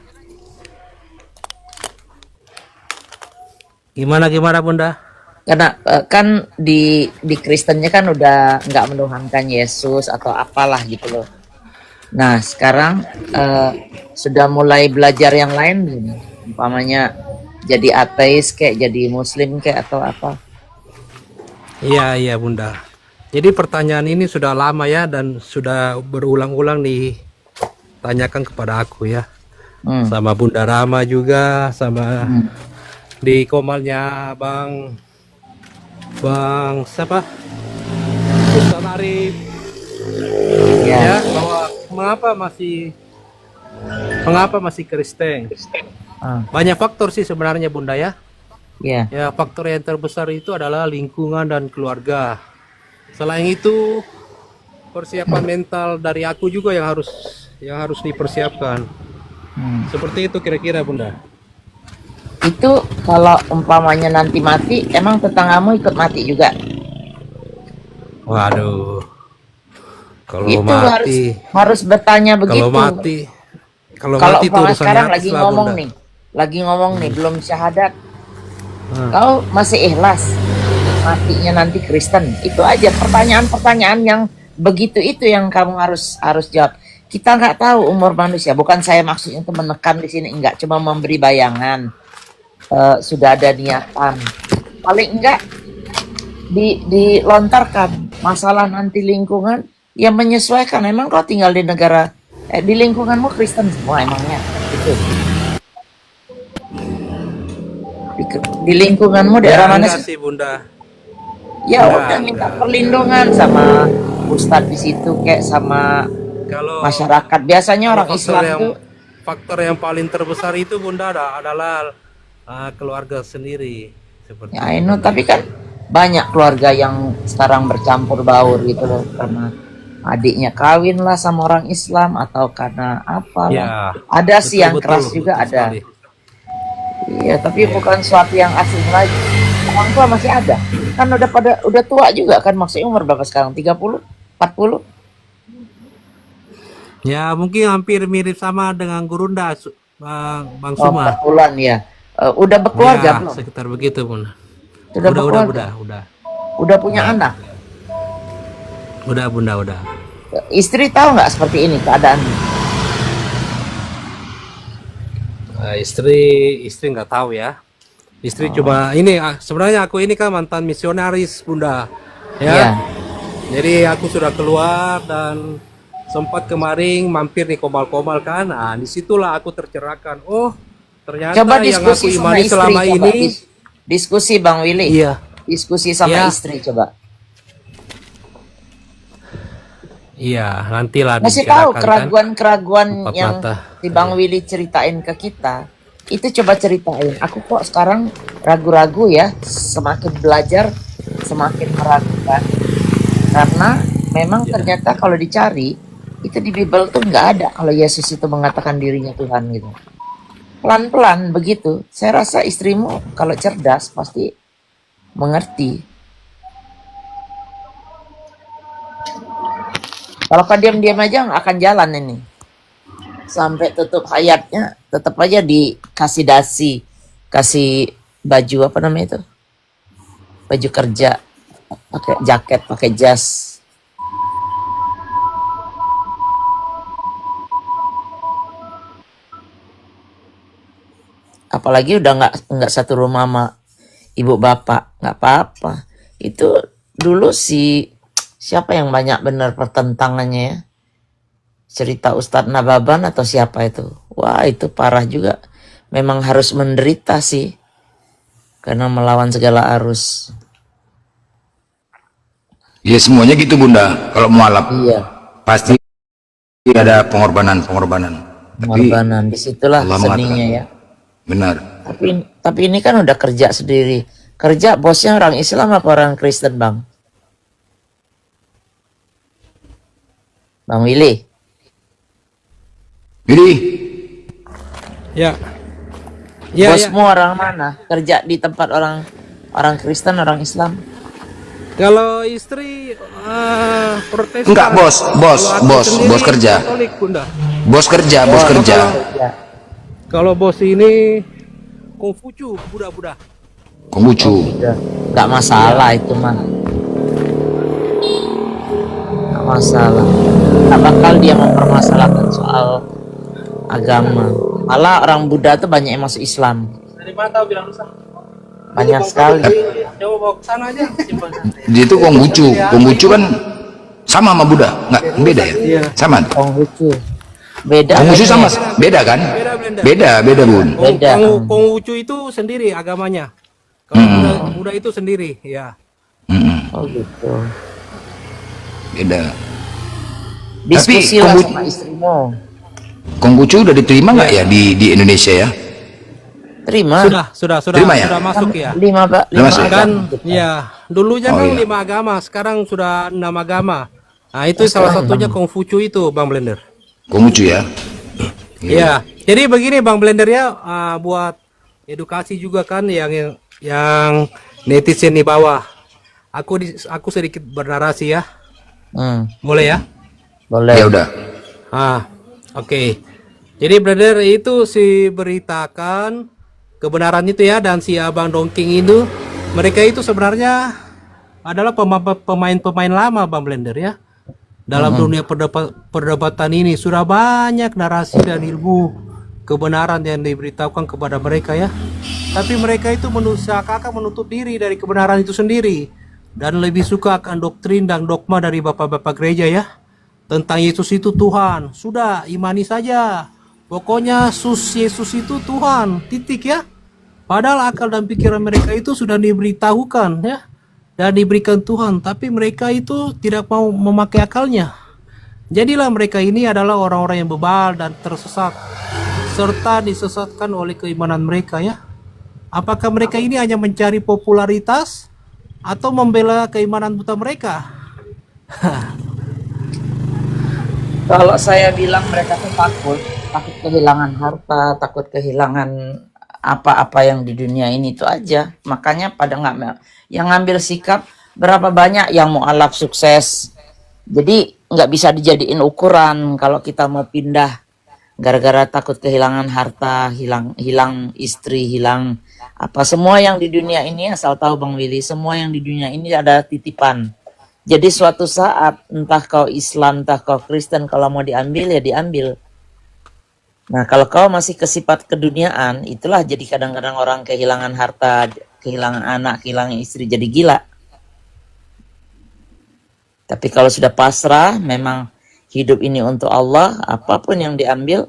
[SPEAKER 4] Gimana Bunda?
[SPEAKER 3] Karena kan di Kristennya kan udah nggak menuhankan Yesus atau apalah gitu loh. Nah sekarang sudah mulai belajar yang lain gini. Umpamanya jadi ateis kayak jadi muslim kayak atau apa.
[SPEAKER 4] Iya Bunda. Jadi pertanyaan ini sudah lama ya dan sudah berulang-ulang ditanyakan kepada aku ya. Sama Bunda Rama juga, sama di komalnya Bang siapa? Ustaz Arif. Ya, bahwa mengapa masih Kristen? Banyak faktor sih sebenarnya Bunda ya.
[SPEAKER 3] Ya.
[SPEAKER 4] Ya, faktor yang terbesar itu adalah lingkungan dan keluarga. Selain itu, persiapan mental dari aku juga yang harus dipersiapkan. Seperti itu kira-kira Bunda.
[SPEAKER 3] Itu kalau umpamanya nanti mati, emang tetanggamu ikut mati juga?
[SPEAKER 4] Waduh. Kalau
[SPEAKER 3] Itu
[SPEAKER 4] mati,
[SPEAKER 3] harus bertanya begitu.
[SPEAKER 4] kalau
[SPEAKER 3] Kalau
[SPEAKER 4] mati itu
[SPEAKER 3] umpama
[SPEAKER 4] urusannya
[SPEAKER 3] sekarang
[SPEAKER 4] atas
[SPEAKER 3] lagi
[SPEAKER 4] lah,
[SPEAKER 3] ngomong
[SPEAKER 4] Bunda.
[SPEAKER 3] nih, belum syahadat, kau masih ikhlas matinya nanti Kristen? Itu aja pertanyaan-pertanyaan yang begitu itu yang kamu harus jawab. Kita nggak tahu umur manusia. Bukan saya maksudnya itu menekan di sini, enggak, cuma memberi bayangan. Sudah ada niatan. Paling enggak dilontarkan masalah nanti lingkungan yang menyesuaikan. Emang kau tinggal di negara di lingkunganmu Kristen semua emangnya gitu. Di lingkunganmu daerah mana
[SPEAKER 4] Enggak
[SPEAKER 3] sih?
[SPEAKER 4] sih Bunda.
[SPEAKER 3] Ya
[SPEAKER 4] Enggak,
[SPEAKER 3] udah minta perlindungan sama ustadz di situ kayak sama
[SPEAKER 4] Kalau
[SPEAKER 3] masyarakat. Biasanya orang
[SPEAKER 4] faktor
[SPEAKER 3] Islam
[SPEAKER 4] yang
[SPEAKER 3] tuh
[SPEAKER 4] faktor yang paling terbesar itu Bunda adalah keluarga sendiri seperti
[SPEAKER 3] ya I know, tapi kan banyak keluarga yang sekarang bercampur baur gitu loh karena adiknya kawin lah sama orang Islam atau karena apa
[SPEAKER 4] Ya,
[SPEAKER 3] lah. Ada sih yang keras juga
[SPEAKER 4] betul
[SPEAKER 3] ada.
[SPEAKER 4] sekali.
[SPEAKER 3] Iya, tapi bukan suatu yang asing lagi. Orang tua masih ada. Kan udah tua juga kan, maksudnya umur berapa sekarang? 30, 40?
[SPEAKER 4] Ya mungkin hampir mirip sama dengan Gurunda Bang
[SPEAKER 3] Oh,
[SPEAKER 4] Suma.
[SPEAKER 3] 40-an ya. Udah berkeluarga
[SPEAKER 4] Ya,
[SPEAKER 3] belum?
[SPEAKER 4] sekitar begitu Bunda.
[SPEAKER 3] Sudah
[SPEAKER 4] Udah
[SPEAKER 3] berkeluarga? Udah punya anak?
[SPEAKER 4] Bunda.
[SPEAKER 3] Istri tahu nggak seperti ini keadaannya?
[SPEAKER 4] Istri nggak tahu ya. Istri cuma ini sebenarnya aku ini kan mantan misionaris Bunda. Ya.
[SPEAKER 3] Iya.
[SPEAKER 4] Jadi aku sudah keluar dan sempat kemarin mampir di Komal-Komal kan. Nah, disitulah aku tercerahkan. Oh, ternyata
[SPEAKER 3] Coba
[SPEAKER 4] yang aku
[SPEAKER 3] diskusi sama
[SPEAKER 4] imani
[SPEAKER 3] istri.
[SPEAKER 4] selama
[SPEAKER 3] Coba.
[SPEAKER 4] ini.
[SPEAKER 3] Diskusi Bang Willy.
[SPEAKER 4] Iya.
[SPEAKER 3] Diskusi sama
[SPEAKER 4] Iya.
[SPEAKER 3] istri coba.
[SPEAKER 4] Iya, nantilah
[SPEAKER 3] Masih tahu
[SPEAKER 4] dibicarakan kan.
[SPEAKER 3] keraguan-keraguan
[SPEAKER 4] Empat
[SPEAKER 3] yang
[SPEAKER 4] mata.
[SPEAKER 3] si Bang Willy ceritain ke kita. Itu coba ceritain. Aku kok sekarang ragu-ragu ya. Semakin belajar, semakin meragukan. Karena memang ternyata kalau dicari, itu di Bible tuh nggak ada kalau Yesus itu mengatakan dirinya Tuhan gitu. Pelan-pelan begitu. Saya rasa istrimu kalau cerdas pasti mengerti. Kalau kau diam-diam aja nggak akan jalan ini. sampai tutup hayatnya tetap aja dikasih dasi, kasih baju apa namanya itu, baju kerja, pakai jaket, pakai jas. Apalagi udah nggak satu rumah sama ibu bapak, nggak apa-apa. Itu dulu siapa yang banyak bener pertentangannya ya, cerita Ustadz Nababan atau siapa itu, wah itu parah juga, memang harus menderita sih karena melawan segala arus.
[SPEAKER 2] Ya semuanya gitu Bunda, kalau mualaf
[SPEAKER 3] Iya,
[SPEAKER 2] pasti ada pengorbanan. Tapi
[SPEAKER 3] pengorbanan disitulah
[SPEAKER 2] Allah
[SPEAKER 3] seninya
[SPEAKER 2] mengatakan,
[SPEAKER 3] ya.
[SPEAKER 2] benar.
[SPEAKER 3] Tapi ini kan udah kerja sendiri, kerja bosnya orang Islam apa orang Kristen bang Willy?
[SPEAKER 2] Jadi
[SPEAKER 4] Ya. Ya, ya.
[SPEAKER 3] Bosmu orang mana? Kerja di tempat orang Kristen, orang Islam?
[SPEAKER 4] Kalau istri Protestan.
[SPEAKER 2] enggak bos
[SPEAKER 4] Kalau aku sendiri
[SPEAKER 2] kerja,
[SPEAKER 4] Katolik, Bunda.
[SPEAKER 2] bos kerja.
[SPEAKER 4] Kalau bos ini Kongfucu, Buddha.
[SPEAKER 2] Konghucu.
[SPEAKER 3] Nggak masalah itu mah, nggak masalah. Nggak bakal dia mempermasalahkan soal agama. Malah orang Buddha tuh banyak yang masuk Islam,
[SPEAKER 4] Dari mana tahu bilang rusak?
[SPEAKER 3] banyak sekali.
[SPEAKER 4] Coba bawa ke sana aja.
[SPEAKER 2] Dia itu Konghucu kan sama sama Buddha, nggak beda ya?
[SPEAKER 4] Iya.
[SPEAKER 2] Sama.
[SPEAKER 3] Konghucu beda.
[SPEAKER 2] Konghucu
[SPEAKER 3] kan?
[SPEAKER 2] sama, beda kan? Beda Bun.
[SPEAKER 3] Beda.
[SPEAKER 4] Konghucu itu sendiri agamanya. Kalau Buddha itu sendiri, ya.
[SPEAKER 3] Oh gitu.
[SPEAKER 2] Beda.
[SPEAKER 3] Diskusi lah
[SPEAKER 2] Konghucu-
[SPEAKER 3] sama istrimu.
[SPEAKER 2] Konghucu udah diterima nggak ya di Indonesia ya?
[SPEAKER 3] Terima.
[SPEAKER 4] Sudah
[SPEAKER 2] Terima ya?
[SPEAKER 4] masuk ya.
[SPEAKER 3] Lima
[SPEAKER 2] masuk.
[SPEAKER 4] Kan ya, dulunya
[SPEAKER 2] Oh,
[SPEAKER 4] kan
[SPEAKER 2] iya.
[SPEAKER 4] 5 agama, sekarang sudah 6 agama. Nah, itu salah satunya Kongfucu itu, Bang Blender.
[SPEAKER 2] Konghucu ya.
[SPEAKER 4] Iya. Jadi begini Bang Blender ya, buat edukasi juga kan yang netizen di bawah. Aku sedikit bernarasi ya. Boleh ya?
[SPEAKER 3] Boleh.
[SPEAKER 2] Ya udah.
[SPEAKER 4] Oke. Jadi Blender itu si beritakan kebenaran itu ya, dan si Abang Dongking itu mereka itu sebenarnya adalah pemain-pemain lama Bang Blender ya. Dalam dunia perdebatan ini sudah banyak narasi dan ilmu kebenaran yang diberitahukan kepada mereka ya. Tapi mereka itu seakan-akan menutup diri dari kebenaran itu sendiri dan lebih suka akan doktrin dan dogma dari bapak-bapak gereja ya. Tentang Yesus itu Tuhan. Sudah, imani saja. Pokoknya Yesus itu Tuhan. Titik ya. Padahal akal dan pikiran mereka itu sudah diberitahukan ya. Dan diberikan Tuhan. Tapi mereka itu tidak mau memakai akalnya. Jadilah mereka ini adalah orang-orang yang bebal dan tersesat. Serta disesatkan oleh keimanan mereka ya. Apakah mereka ini hanya mencari popularitas atau membela keimanan buta mereka?
[SPEAKER 3] Kalau saya bilang mereka tuh takut kehilangan harta, takut kehilangan apa-apa yang di dunia ini itu aja. Makanya pada yang ngambil sikap, berapa banyak yang mualaf sukses. Jadi nggak bisa dijadiin ukuran kalau kita mau pindah gara-gara takut kehilangan harta, hilang istri, hilang apa, semua yang di dunia ini, asal tahu Bang Willy, semua yang di dunia ini ada titipan. Jadi suatu saat entah kau Islam, entah kau Kristen, kalau mau diambil ya diambil. Nah kalau kau masih kesifat keduniaan, itulah jadi kadang-kadang orang kehilangan harta, kehilangan anak, kehilangan istri, jadi gila. Tapi kalau sudah pasrah, memang hidup ini untuk Allah, apapun yang diambil,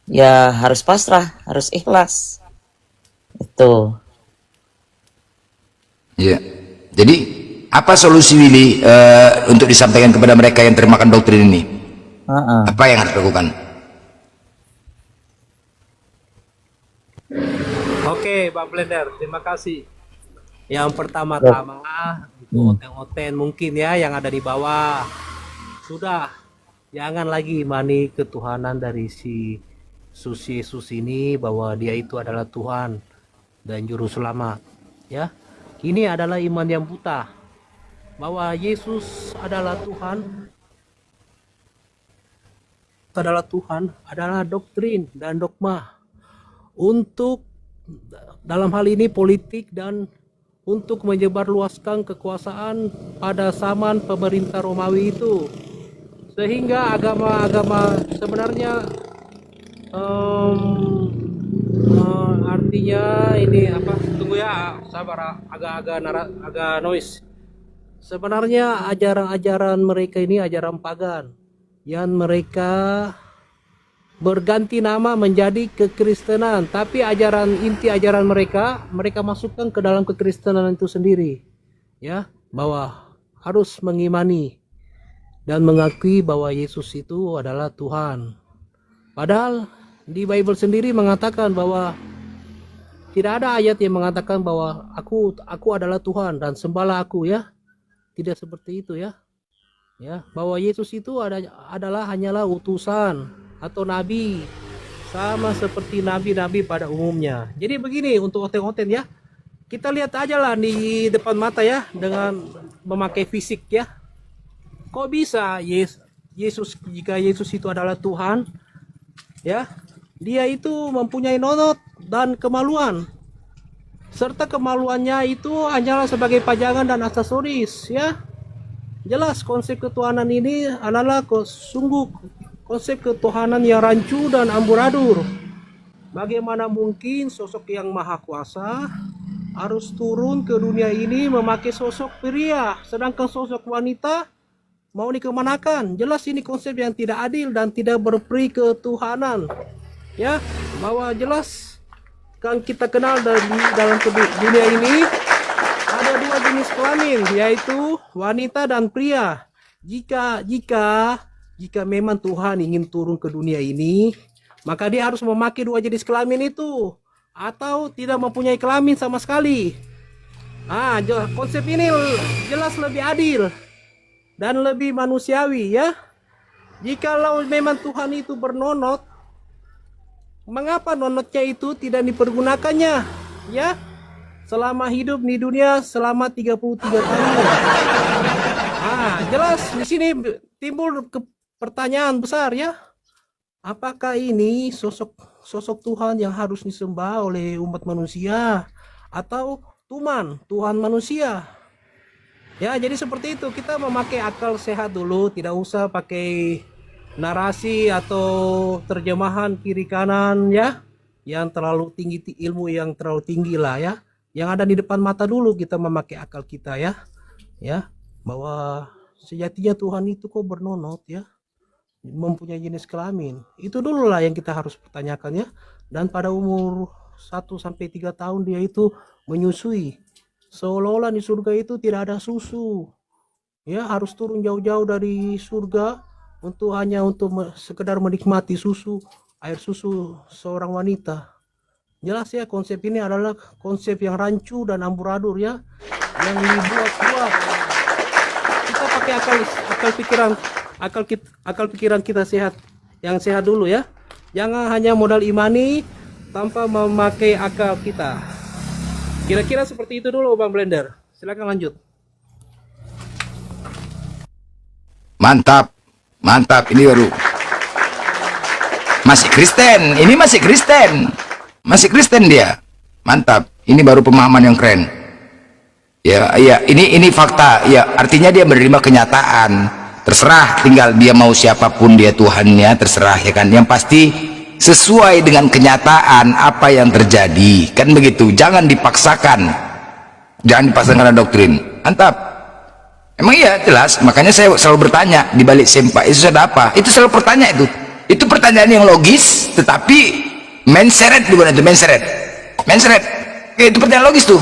[SPEAKER 3] ya harus pasrah, harus ikhlas. Itu.
[SPEAKER 2] Ya. Jadi apa solusi Willy untuk disampaikan kepada mereka yang termakan doktrin ini? Apa yang harus dilakukan?
[SPEAKER 4] Oke, Bang Blender, terima kasih. Yang pertama-tama, oten-oten mungkin ya yang ada di bawah. Sudah, jangan lagi imani ketuhanan dari si Yesus ini, bahwa dia itu adalah Tuhan dan juru selamat. Ya, ini adalah iman yang buta, bahwa Yesus adalah Tuhan. adalah Tuhan adalah doktrin dan dogma untuk dalam hal ini politik dan untuk menyebarluaskan kekuasaan pada zaman pemerintah Romawi itu, sehingga agama-agama sebenarnya artinya ini apa? Tunggu ya, sabar, agak noise. Sebenarnya ajaran-ajaran mereka ini ajaran pagan yang mereka berganti nama menjadi kekristenan, tapi inti ajaran mereka masukkan ke dalam kekristenan itu sendiri, ya, bahwa harus mengimani dan mengakui bahwa Yesus itu adalah Tuhan. Padahal di Bible sendiri mengatakan bahwa tidak ada ayat yang mengatakan bahwa aku adalah Tuhan dan sembahlah aku, ya. Tidak seperti itu, ya. Ya, bahwa Yesus itu adalah hanyalah utusan atau nabi, sama seperti nabi-nabi pada umumnya. Jadi begini untuk oten-oten, ya, kita lihat aja lah di depan mata, ya, dengan memakai fisik, ya. Kok bisa Yesus, jika Yesus itu adalah Tuhan, ya, dia itu mempunyai nonot dan kemaluan, serta kemaluannya itu hanyalah sebagai pajangan dan aksesoris, ya. Jelas konsep ketuhanan ini adalah sungguh konsep ketuhanan yang rancu dan amburadul. Bagaimana mungkin sosok yang maha kuasa harus turun ke dunia ini memakai sosok pria, sedangkan sosok wanita mau dikemanakan? Jelas ini konsep yang tidak adil dan tidak berperi ketuhanan, ya. Bahwa jelas kan kita kenal dalam dunia ini ada dua jenis kelamin, yaitu wanita dan pria. Jika memang Tuhan ingin turun ke dunia ini, maka dia harus memakai dua jenis kelamin itu, atau tidak mempunyai kelamin sama sekali. Konsep ini jelas lebih adil dan lebih manusiawi, ya. Jikalau memang Tuhan itu bernonot, mengapa nonotnya itu tidak dipergunakannya, ya, selama hidup di dunia selama 33 tahun. Jelas di sini timbul pertanyaan besar, ya. Apakah ini sosok Tuhan yang harus disembah oleh umat manusia atau Tuhan manusia? Ya, jadi seperti itu. Kita memakai akal sehat dulu, tidak usah pakai narasi atau terjemahan kiri kanan, ya, yang terlalu tinggi, ilmu yang terlalu tinggi lah, ya. Yang ada di depan mata dulu kita memakai akal kita, ya. Ya, bahwa sejatinya Tuhan itu kok bernonot, ya, mempunyai jenis kelamin. Itu dulu lah yang kita harus pertanyakan, ya. Dan pada umur 1-3 tahun dia itu menyusui, seolah-olah di surga itu tidak ada susu, ya, harus turun jauh-jauh dari surga hanya untuk sekedar menikmati air susu seorang wanita. Jelas, ya, konsep ini adalah konsep yang rancu dan amburadul, ya, yang dibuat-buat. Kita pakai akal pikiran kita yang sehat dulu, ya. Jangan hanya modal imani tanpa memakai akal kita. Kira-kira seperti itu dulu, Bang Blender. Silakan lanjut.
[SPEAKER 2] Mantap, ini baru masih Kristen dia. Mantap, ini baru pemahaman yang keren. Ya, ini fakta. Ya, artinya dia menerima kenyataan. Terserah, tinggal dia mau siapapun dia Tuhannya, terserah, ya kan. Yang pasti sesuai dengan kenyataan apa yang terjadi, kan begitu. Jangan dipaksakan karena doktrin. Mantap. Emang iya, jelas. Makanya saya selalu bertanya di balik sempak itu ada apa. Itu selalu pertanyaan itu pertanyaan yang logis, tetapi menseret, bukan itu menseret. Itu pertanyaan logis tuh.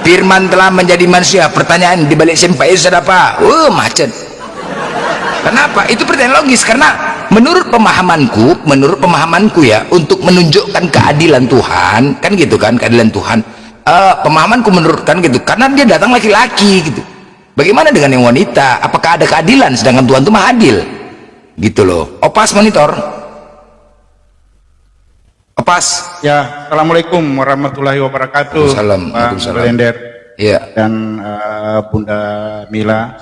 [SPEAKER 2] Firman telah menjadi manusia. Pertanyaan di balik sempak itu ada apa? Macet. Kenapa? Itu pertanyaan logis, karena menurut pemahamanku, ya, untuk menunjukkan keadilan Tuhan, kan gitu kan, keadilan Tuhan. Pemahamanku menurutkan gitu, karena dia datang laki-laki gitu. Bagaimana dengan yang wanita? Apakah ada keadilan sedangkan Tuhan itu maha adil? Gitu loh. Opas monitor. Opas.
[SPEAKER 9] Ya, assalamualaikum warahmatullahi wabarakatuh. Pak Blender,
[SPEAKER 2] ya,
[SPEAKER 9] dan Bunda Mila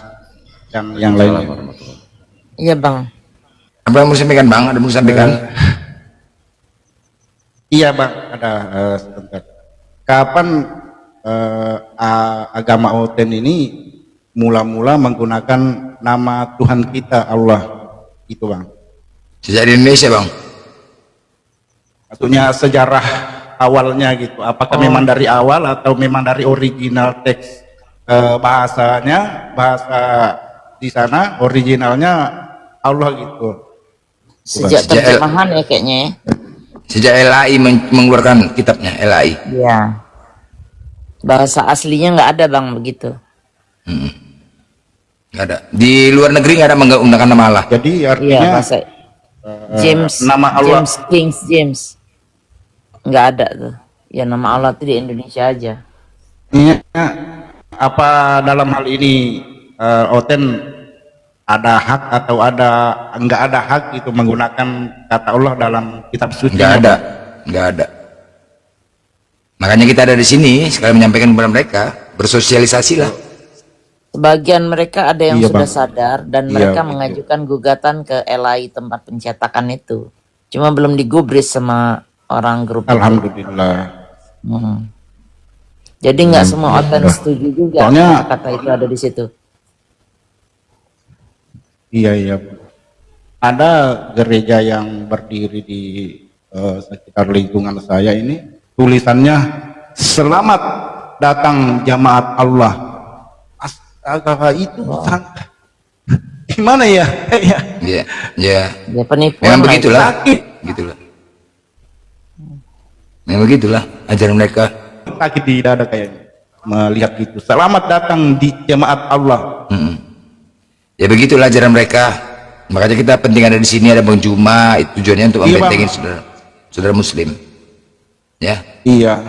[SPEAKER 9] dan yang lainnya.
[SPEAKER 3] Iya, Bang.
[SPEAKER 2] Apa yang mau sampaikan bang? Ada mau sampaikan?
[SPEAKER 9] Iya bang, ada sebentar. Kapan agama Oten ini mula-mula menggunakan nama Tuhan kita Allah itu bang?
[SPEAKER 2] Sejak di Indonesia bang.
[SPEAKER 9] Maksudnya sejarah awalnya gitu. Apakah memang dari awal atau memang dari original teks bahasanya, bahasa di sana originalnya Allah gitu?
[SPEAKER 3] Sejak terjemahan ya kayaknya ya.
[SPEAKER 2] Sejak LAI mengeluarkan kitabnya LAI.
[SPEAKER 3] Iya. Bahasa aslinya nggak ada bang begitu.
[SPEAKER 2] Nggak ada. Di luar negeri nggak ada menggunakan nama Allah.
[SPEAKER 9] Jadi
[SPEAKER 3] Iya
[SPEAKER 9] artinya
[SPEAKER 3] bahasa James,
[SPEAKER 9] nama Allah.
[SPEAKER 3] James nggak ada tuh. Ya nama Allah tuh di Indonesia aja.
[SPEAKER 9] Iya, apa dalam hal ini Oten ada hak atau enggak ada hak itu menggunakan kata Allah dalam kitab suci?
[SPEAKER 2] Nggak ada. Makanya kita ada di sini sekali menyampaikan kepada mereka, bersosialisasi lah.
[SPEAKER 3] Sebagian mereka ada yang
[SPEAKER 9] Iya,
[SPEAKER 3] sudah
[SPEAKER 9] Bang.
[SPEAKER 3] sadar dan
[SPEAKER 9] Iya,
[SPEAKER 3] mereka
[SPEAKER 9] betul.
[SPEAKER 3] mengajukan gugatan ke LAI tempat pencetakan itu. Cuma belum digubris sama orang grup itu.
[SPEAKER 9] Alhamdulillah.
[SPEAKER 3] Jadi nggak semua Oten setuju juga
[SPEAKER 9] Soalnya-
[SPEAKER 3] kata itu ada di situ.
[SPEAKER 9] Iya. Ada gereja yang berdiri di sekitar lingkungan saya ini, tulisannya "Selamat datang jamaat Allah". Astaga, itu gimana ya?
[SPEAKER 2] Iya.
[SPEAKER 3] Ya penipuan.
[SPEAKER 2] Memang
[SPEAKER 3] lah
[SPEAKER 2] begitulah.
[SPEAKER 9] Sakit.
[SPEAKER 2] Gitulah. Memang begitulah ajaran mereka.
[SPEAKER 9] Sakit di dada kayaknya melihat itu. Selamat datang di jamaat Allah.
[SPEAKER 2] Ya begitulah ajaran mereka. Makanya kita penting ada di sini, ada Bang Juma, itu tujuannya untuk
[SPEAKER 9] Iya,
[SPEAKER 2] membentengin
[SPEAKER 9] Bang.
[SPEAKER 2] saudara muslim. Ya.
[SPEAKER 9] Iya.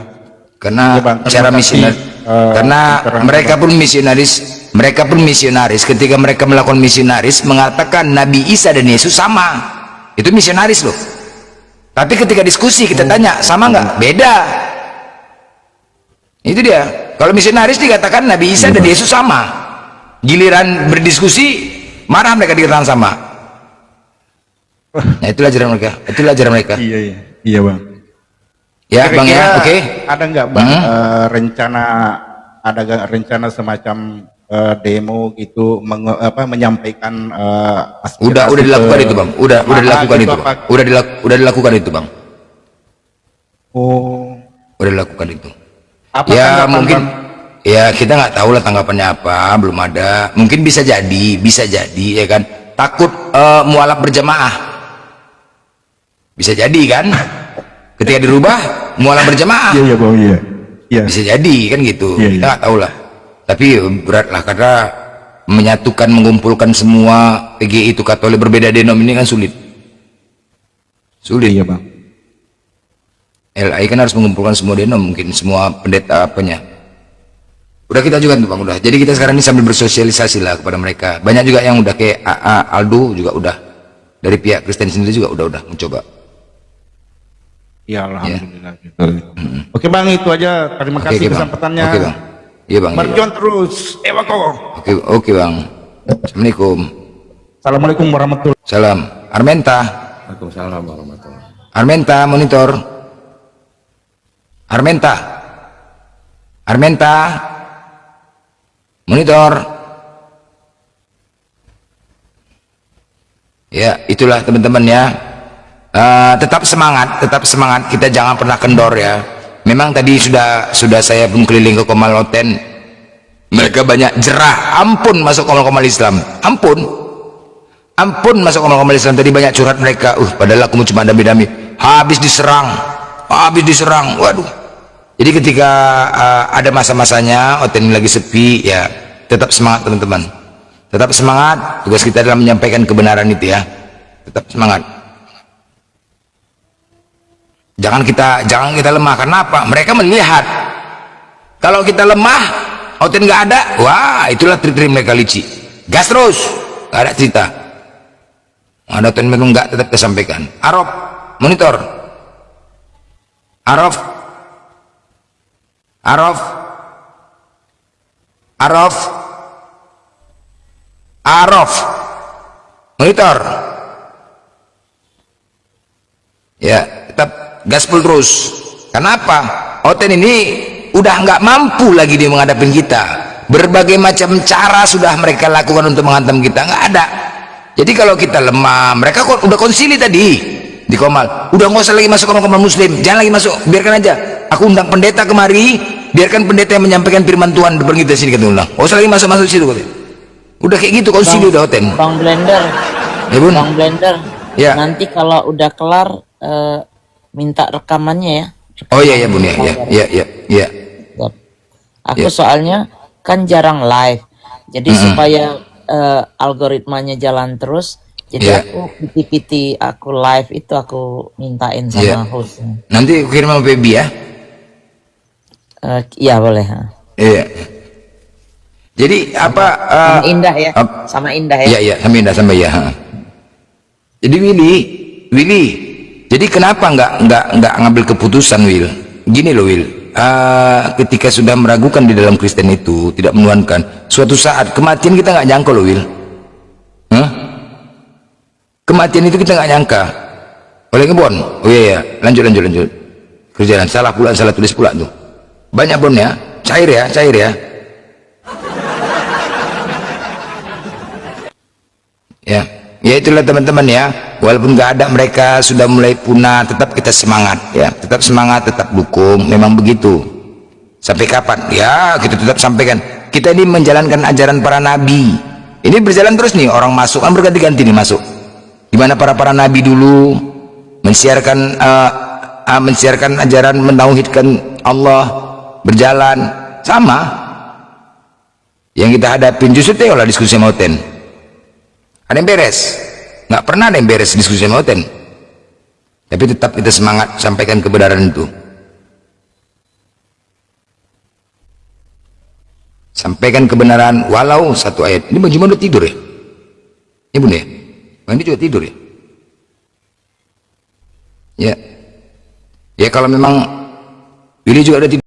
[SPEAKER 2] Karena
[SPEAKER 9] Iya, Bang. Terima
[SPEAKER 2] cara
[SPEAKER 9] kasih,
[SPEAKER 2] misioner, karena
[SPEAKER 9] pencerahan,
[SPEAKER 2] mereka
[SPEAKER 9] Bang.
[SPEAKER 2] pun misionaris ketika mereka melakukan misionaris mengatakan Nabi Isa dan Yesus sama. Itu misionaris loh. Tapi ketika diskusi kita tanya sama nggak? Beda. Itu dia. Kalau misionaris dikatakan Nabi Isa dan Yesus sama. Giliran berdiskusi marah mereka dikatakan sama. Nah itulah ajaran mereka. Itulah ajaran mereka.
[SPEAKER 9] Iya bang.
[SPEAKER 2] Ya bang ya.
[SPEAKER 9] Kira-kira
[SPEAKER 2] Oke.
[SPEAKER 9] Ada nggak bang ada nggak rencana semacam demo gitu menyampaikan aspirasi
[SPEAKER 2] Udah dilakukan itu bang. Udah
[SPEAKER 9] Mana
[SPEAKER 2] dilakukan
[SPEAKER 9] gitu
[SPEAKER 2] itu.
[SPEAKER 9] apa?
[SPEAKER 2] Udah dilakukan itu bang.
[SPEAKER 9] Oh.
[SPEAKER 2] Udah dilakukan itu.
[SPEAKER 9] Apa
[SPEAKER 2] Ya
[SPEAKER 9] tanggapan,
[SPEAKER 2] mungkin
[SPEAKER 9] Bang?
[SPEAKER 2] ya kita nggak tahu lah tanggapannya apa, belum ada. Mungkin bisa jadi ya kan. Takut mualaf berjamaah. Bisa jadi kan? Ketika dirubah mualaf berjamaah.
[SPEAKER 9] Iya bang, iya.
[SPEAKER 2] Bisa jadi kan gitu.
[SPEAKER 9] Iya,
[SPEAKER 2] Kita
[SPEAKER 9] iya.
[SPEAKER 2] nggak tahu lah. Tapi berat lah karena menyatukan, mengumpulkan semua PGI itu Katolik berbeda denom ini kan sulit. Sulit.
[SPEAKER 9] Iya bang.
[SPEAKER 2] LAI kan harus mengumpulkan semua denom, mungkin semua pendeta apanya. Udah kita juga tuh bang, udah. Jadi kita sekarang ini sambil bersosialisasi lah kepada mereka. Banyak juga yang udah kayak AA, Aldo juga udah. Dari pihak Kristen sendiri juga udah mencoba.
[SPEAKER 9] Ya alhamdulillah. Gitu. Oke bang, itu aja. Terima kasih
[SPEAKER 2] Bang.
[SPEAKER 9] kesempatannya.
[SPEAKER 2] Oke bang. Iya bang.
[SPEAKER 9] Berjuang terus. Ewako.
[SPEAKER 2] Oke bang. Assalamualaikum.
[SPEAKER 9] Assalamualaikum warahmatullahi.
[SPEAKER 2] Salam. Armenta.
[SPEAKER 10] Waalaikumsalam warahmatullahi.
[SPEAKER 2] Armenta monitor. Armenta. Monitor. Ya, itulah teman-teman ya. Tetap semangat, kita jangan pernah kendor ya. Memang tadi sudah saya pun keliling ke Komaloten. Mereka banyak jerah, ampun masuk Komal Islam. Ampun masuk Komal Islam, tadi banyak curhat mereka. Padahal aku cuma dami-dami. Habis diserang. Waduh. Jadi ketika ada masa-masanya Oten lagi sepi ya, tetap semangat teman-teman. Tetap semangat, tugas kita adalah menyampaikan kebenaran itu ya. Tetap semangat. Jangan kita lemah. Karena apa? Mereka melihat kalau kita lemah, Oten nggak ada, wah itulah trik-trik mereka licik. Gas terus, nggak ada cerita. Ada Oten memang nggak tetap disampaikan. Araf, monitor. Araf, monitor. Ya, tetap gaspol terus. Kenapa? Oten ini udah nggak mampu lagi dia menghadapin kita. Berbagai macam cara sudah mereka lakukan untuk menghantam kita, nggak ada. Jadi kalau kita lemah, mereka kok udah konsili tadi di Komal, udah nggak usah lagi masuk ke Komal Muslim, jangan lagi masuk, biarkan aja. Aku undang pendeta kemari, biarkan pendeta yang menyampaikan firman Tuhan depan kita sini, kata ulang. Nggak usah lagi masuk situ, kata. Udah kayak gitu konsili udah Oten.
[SPEAKER 3] Bang Blender,
[SPEAKER 2] Ya bun.
[SPEAKER 3] Bang Blender,
[SPEAKER 2] Ya.
[SPEAKER 3] nanti kalau udah kelar minta rekamannya ya.
[SPEAKER 2] Oh iya ya bun ya, ya.
[SPEAKER 3] Siap. Aku soalnya kan jarang live, jadi supaya algoritmanya jalan terus, jadi aku piti-piti aku live itu aku mintain sama host.
[SPEAKER 2] Nanti aku kirim sama Baby ya.
[SPEAKER 3] Iya boleh.
[SPEAKER 2] Iya. Jadi apa?
[SPEAKER 3] Sama Indah ya, sama Indah ya.
[SPEAKER 2] Iya, sama Indah sama ya. Jadi Willy. Jadi kenapa nggak ngambil keputusan Will? Gini loh Will. Ketika sudah meragukan di dalam Kristen itu tidak menuhankan, suatu saat kematian kita nggak nyangka loh Will. Kematian itu kita nggak nyangka. Oleh ngebon. Oh iya, lanjut. Kerjaan salah tulis pula tuh. Banyak bon ya, cair ya. Ya itulah teman-teman ya. Walaupun nggak ada, mereka sudah mulai punah, tetap kita semangat ya, tetap semangat, tetap dukung. Memang begitu. Sampai kapan? Ya kita tetap sampaikan. Kita ini menjalankan ajaran para nabi. Ini berjalan terus nih, orang masuk kan berganti-ganti nih masuk. Dimana para nabi dulu mensiarkan ajaran menauhidkan Allah, berjalan sama. Yang kita hadapin justru teolah diskusi sama Oten. Ada yang beres? Nggak pernah ada yang beres diskusi sama Oten. Tapi tetap kita semangat sampaikan kebenaran itu. Sampaikan kebenaran walau satu ayat. Ini Bang Juma udah tidur ya? Ini bun ya? Bang ini juga tidur ya? Ya kalau memang ini juga ada tidur.